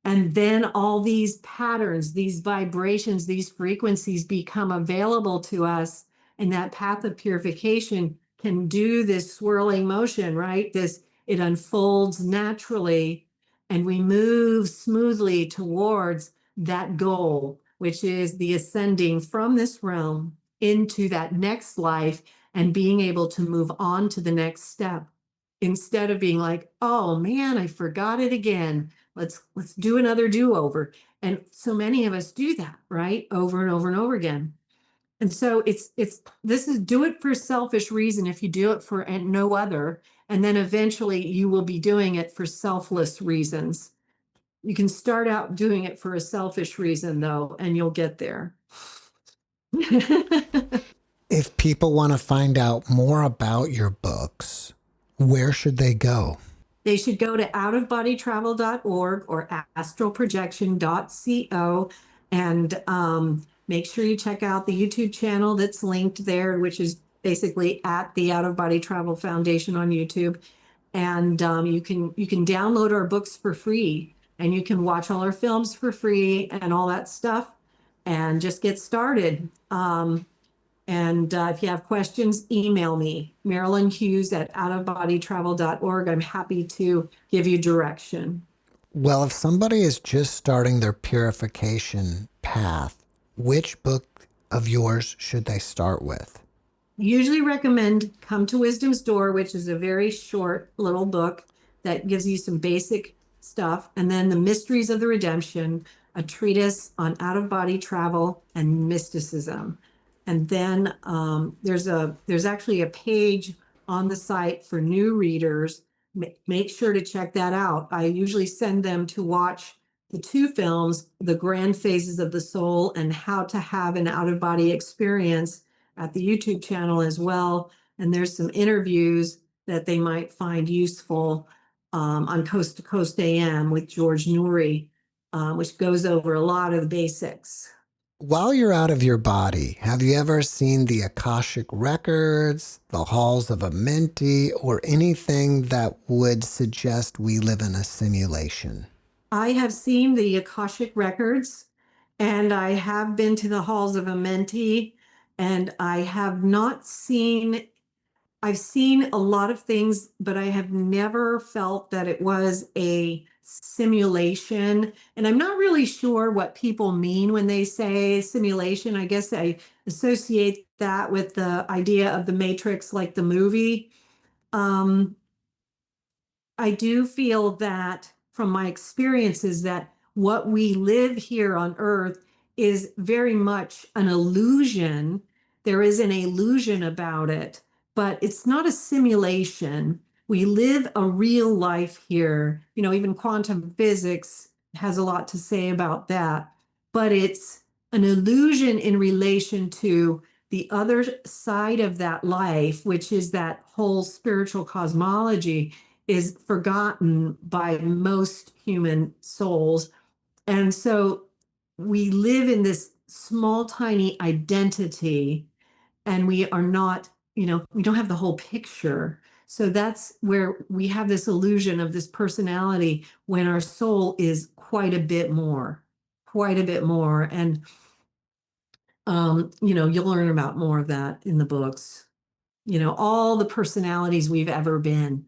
And then all these patterns, these vibrations, these frequencies become available to us. And that path of purification can do this swirling motion, right? It unfolds naturally, and we move smoothly towards that goal, which is the ascending from this realm into that next life and being able to move on to the next step, instead of being like, oh man, I forgot it again. Let's do another do-over. And so many of us do that, right? Over and over and over again. And so this is do it for selfish reason if you do it for and no other. And then eventually you will be doing it for selfless reasons. You can start out doing it for a selfish reason though, and you'll get there. If people want to find out more about your books, where should they go? They should go to outofbodytravel.org or astralprojection.co and make sure you check out the YouTube channel that's linked there, which is basically at the Out of Body Travel Foundation on YouTube. And you can download our books for free, and you can watch all our films for free and all that stuff, and just get started. And if you have questions, email me, Marilynn Hughes at outofbodytravel.org. I'm happy to give you direction. Well, if somebody is just starting their purification path, which book of yours should they start with? Usually recommend Come to Wisdom's Door, which is a very short little book that gives you some basic stuff. And then The Mysteries of the Redemption, a treatise on out-of-body travel and mysticism. And then there's actually a page on the site for new readers. Make sure to check that out. I usually send them to watch the two films, The Grand Phases of the Soul and How to Have an Out-of-Body Experience, at the YouTube channel as well. And there's some interviews that they might find useful on Coast to Coast AM with George Noory, which goes over a lot of the basics. While you're out of your body, have you ever seen the Akashic Records, the Halls of Amenti, or anything that would suggest we live in a simulation? I have seen the Akashic Records, and I have been to the Halls of Amenti, and I have not seen, I've seen a lot of things, but I have never felt that it was a simulation. And I'm not really sure what people mean when they say simulation. I guess I associate that with the idea of the Matrix, like the movie. I do feel that from my experiences that what we live here on earth is very much an illusion. There is an illusion about it, but it's not a simulation. We live a real life here. You know, even quantum physics has a lot to say about that, but it's an illusion in relation to the other side of that life, which is that whole spiritual cosmology is forgotten by most human souls. And so we live in this small, tiny identity, and we are not, you know, we don't have the whole picture. So that's where we have this illusion of this personality when our soul is quite a bit more, quite a bit more. And, you know, you'll learn about more of that in the books. You know, all the personalities we've ever been,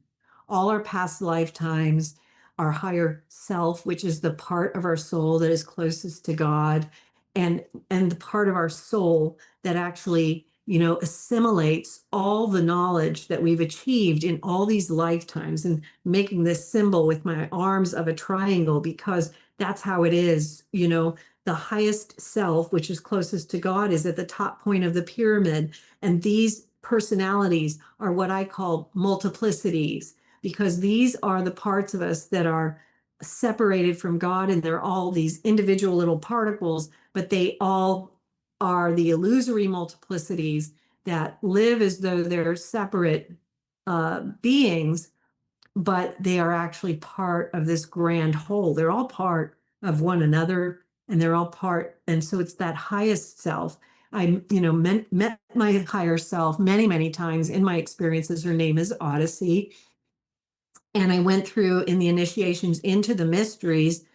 all our past lifetimes, our higher self, which is the part of our soul that is closest to God, and the part of our soul that actually, you know, assimilates all the knowledge that we've achieved in all these lifetimes. And making this symbol with my arms of a triangle, because that's how it is. You know, the highest self, which is closest to God, is at the top point of the pyramid. And these personalities are what I call multiplicities, because these are the parts of us that are separated from God, and they're all these individual little particles, but they all are the illusory multiplicities that live as though they're separate beings, but they are actually part of this grand whole. They're all part of one another, and they're all part. And so it's that highest self. I, you know, met my higher self many, many times in my experiences. Her name is Odyssey. And I went through in the initiations into the mysteries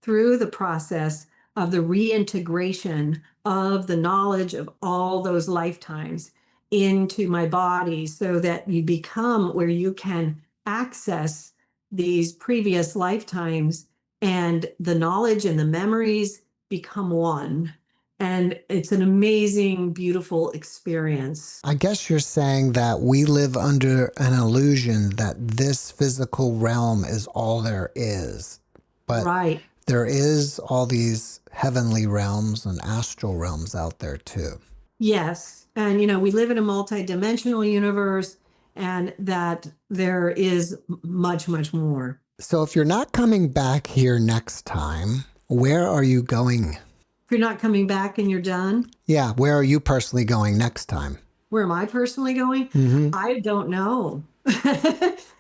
through the process of the reintegration of the knowledge of all those lifetimes into my body, so that you become where you can access these previous lifetimes, and the knowledge and the memories become one. And it's an amazing, beautiful experience. I guess you're saying that we live under an illusion that this physical realm is all there is. But Right. there is all these heavenly realms and astral realms out there too. Yes. And, we live in a multidimensional universe, and that there is much, much more. So if you're not coming back here next time, where are you going? If you're not coming back and you're done, Yeah, where are you personally going next time? where am I personally going? I don't know.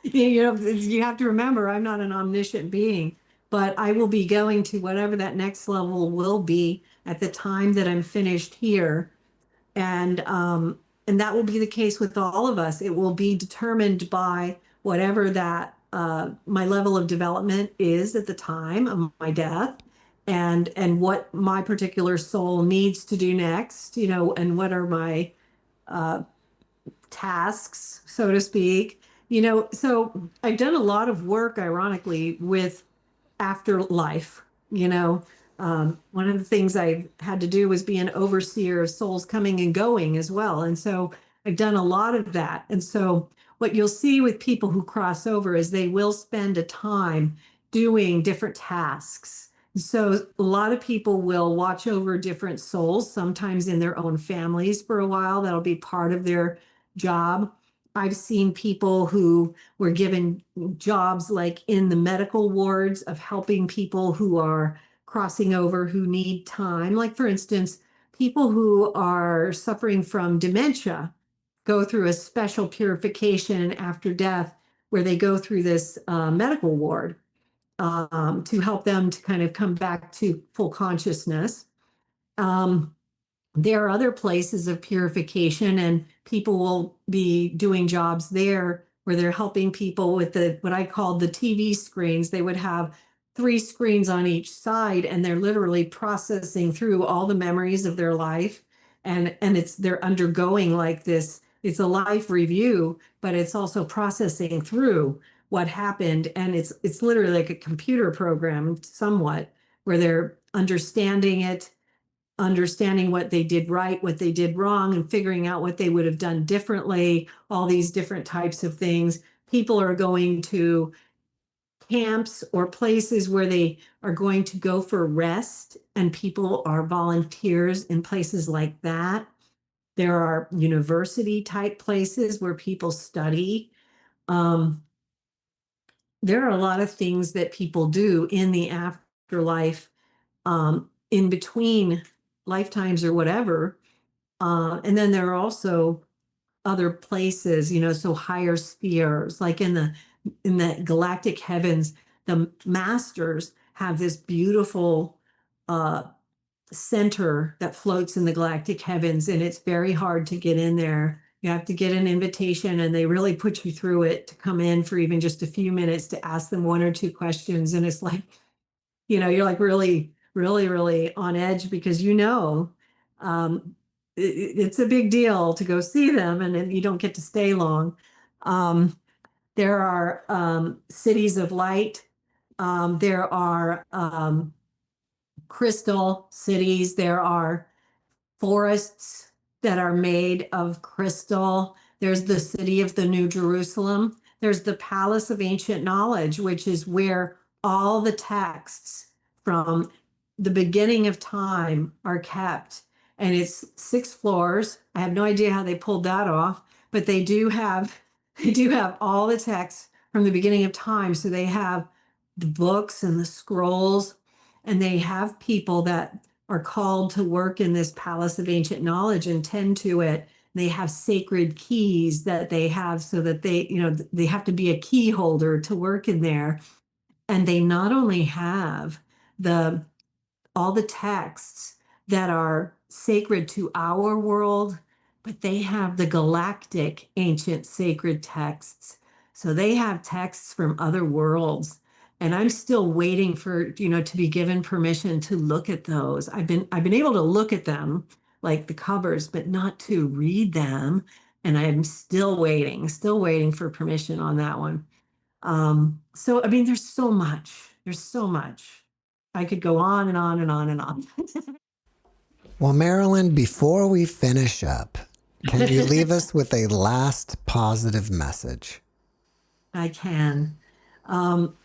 You have to remember, I'm not an omniscient being, but I will be going to whatever that next level will be at the time that I'm finished here. And that will be the case with all of us. It will be determined by whatever that my level of development is at the time of my death, and what my particular soul needs to do next, and what are my tasks, so to speak. So I've done a lot of work, ironically, with afterlife. One of the things I've had to do was be an overseer of souls coming and going as well. And so I've done a lot of that. And so what you'll see with people who cross over is they will spend a time doing different tasks. So a lot of people will watch over different souls, sometimes in their own families for a while. That'll be part of their job. I've seen people who were given jobs like in the medical wards of helping people who are crossing over, who need time. Like, for instance, people who are suffering from dementia go through a special purification after death where they go through this medical ward to help them to kind of come back to full consciousness. There are other places of purification, and people will be doing jobs there where they're helping people with what I called the TV screens. They would have 3 screens on each side, and they're literally processing through all the memories of their life. And they're undergoing like this. It's a life review, but it's also processing through what happened. And it's literally like a computer program somewhat, where they're understanding it, understanding what they did right, what they did wrong, and figuring out what they would have done differently, all these different types of things. People are going to camps or places where they are going to go for rest, and people are volunteers in places like that. There are university type places where people study. Um, there are a lot of things that people do in the afterlife, in between lifetimes or whatever. And then there are also other places, so higher spheres, like in the galactic heavens, the masters have this beautiful uh, center that floats in the galactic heavens, and it's very hard to get in there. You have to get an invitation, and they really put you through it to come in for even just a few minutes to ask them 1 or 2 questions. And it's like, you're like really, really, really on edge, because um, it's a big deal to go see them, and then you don't get to stay long. Um, there are cities of light. There are crystal cities. There are forests that are made of crystal. There's the city of the New Jerusalem. There's the Palace of Ancient Knowledge, which is where all the texts from the beginning of time are kept. And it's 6 floors. I have no idea how they pulled that off, but they do have all the texts from the beginning of time. So they have the books and the scrolls, and they have people that are called to work in this Palace of Ancient Knowledge and tend to it. They have sacred keys that they have, so that they have to be a key holder to work in there. And they not only have the all the texts that are sacred to our world, but they have the galactic ancient sacred texts. So they have texts from other worlds. And I'm still waiting for, to be given permission to look at those. I've been able to look at them, like the covers, but not to read them. And I'm still waiting for permission on that one. So I mean, there's so much. There's so much. I could go on and on and on and on. Well, Marilynn, before we finish up, can you leave us with a last positive message? I can. Um,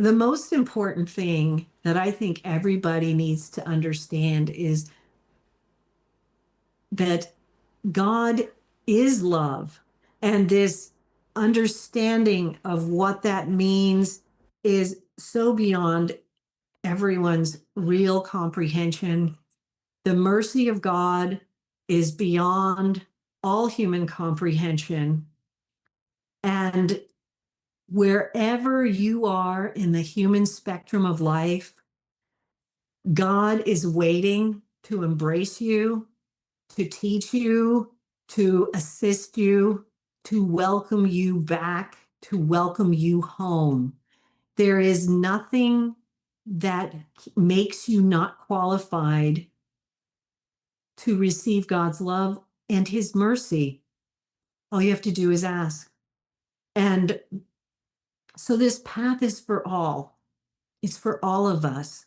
the most important thing that I think everybody needs to understand is that God is love. And this understanding of what that means is so beyond everyone's real comprehension. The mercy of God is beyond all human comprehension. And wherever you are in the human spectrum of life, God is waiting to embrace you, to teach you, to assist you, to welcome you back, to welcome you home. There is nothing that makes you not qualified to receive God's love and his mercy. All you have to do is ask. And so this path is for all. It's for all of us.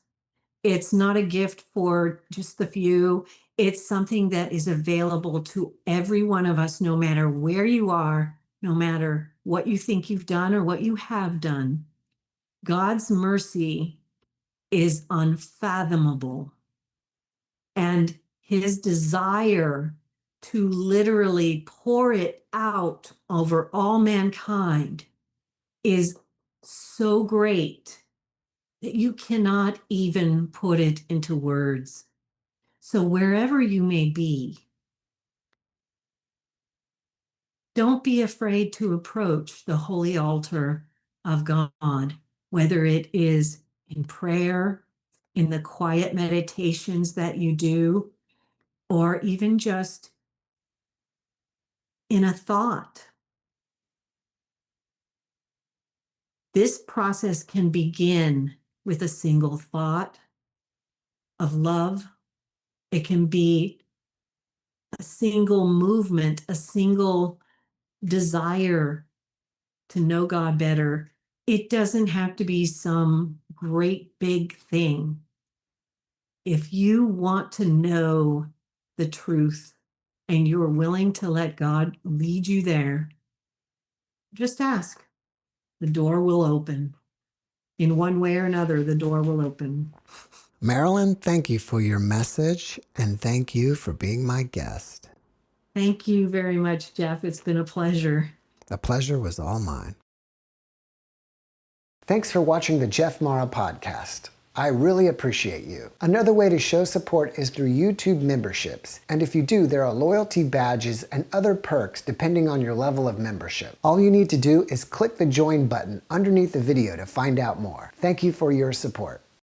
It's not a gift for just the few. It's something that is available to every one of us, no matter where you are, no matter what you think you've done or what you have done. God's mercy is unfathomable. And his desire to literally pour it out over all mankind is so great that you cannot even put it into words. So wherever you may be, don't be afraid to approach the holy altar of God, whether it is in prayer, in the quiet meditations that you do, or even just in a thought. This process can begin with a single thought of love. It can be a single movement, a single desire to know God better. It doesn't have to be some great big thing. If you want to know the truth and you're willing to let God lead you there, just ask. The door will open. In one way or another, the door will open. Marilynn, thank you for your message, and thank you for being my guest. Thank you very much, Jeff. It's been a pleasure. The pleasure was all mine. Thanks for watching the JeffMara podcast. I really appreciate you. Another way to show support is through YouTube memberships. And if you do, there are loyalty badges and other perks depending on your level of membership. All you need to do is click the join button underneath the video to find out more. Thank you for your support.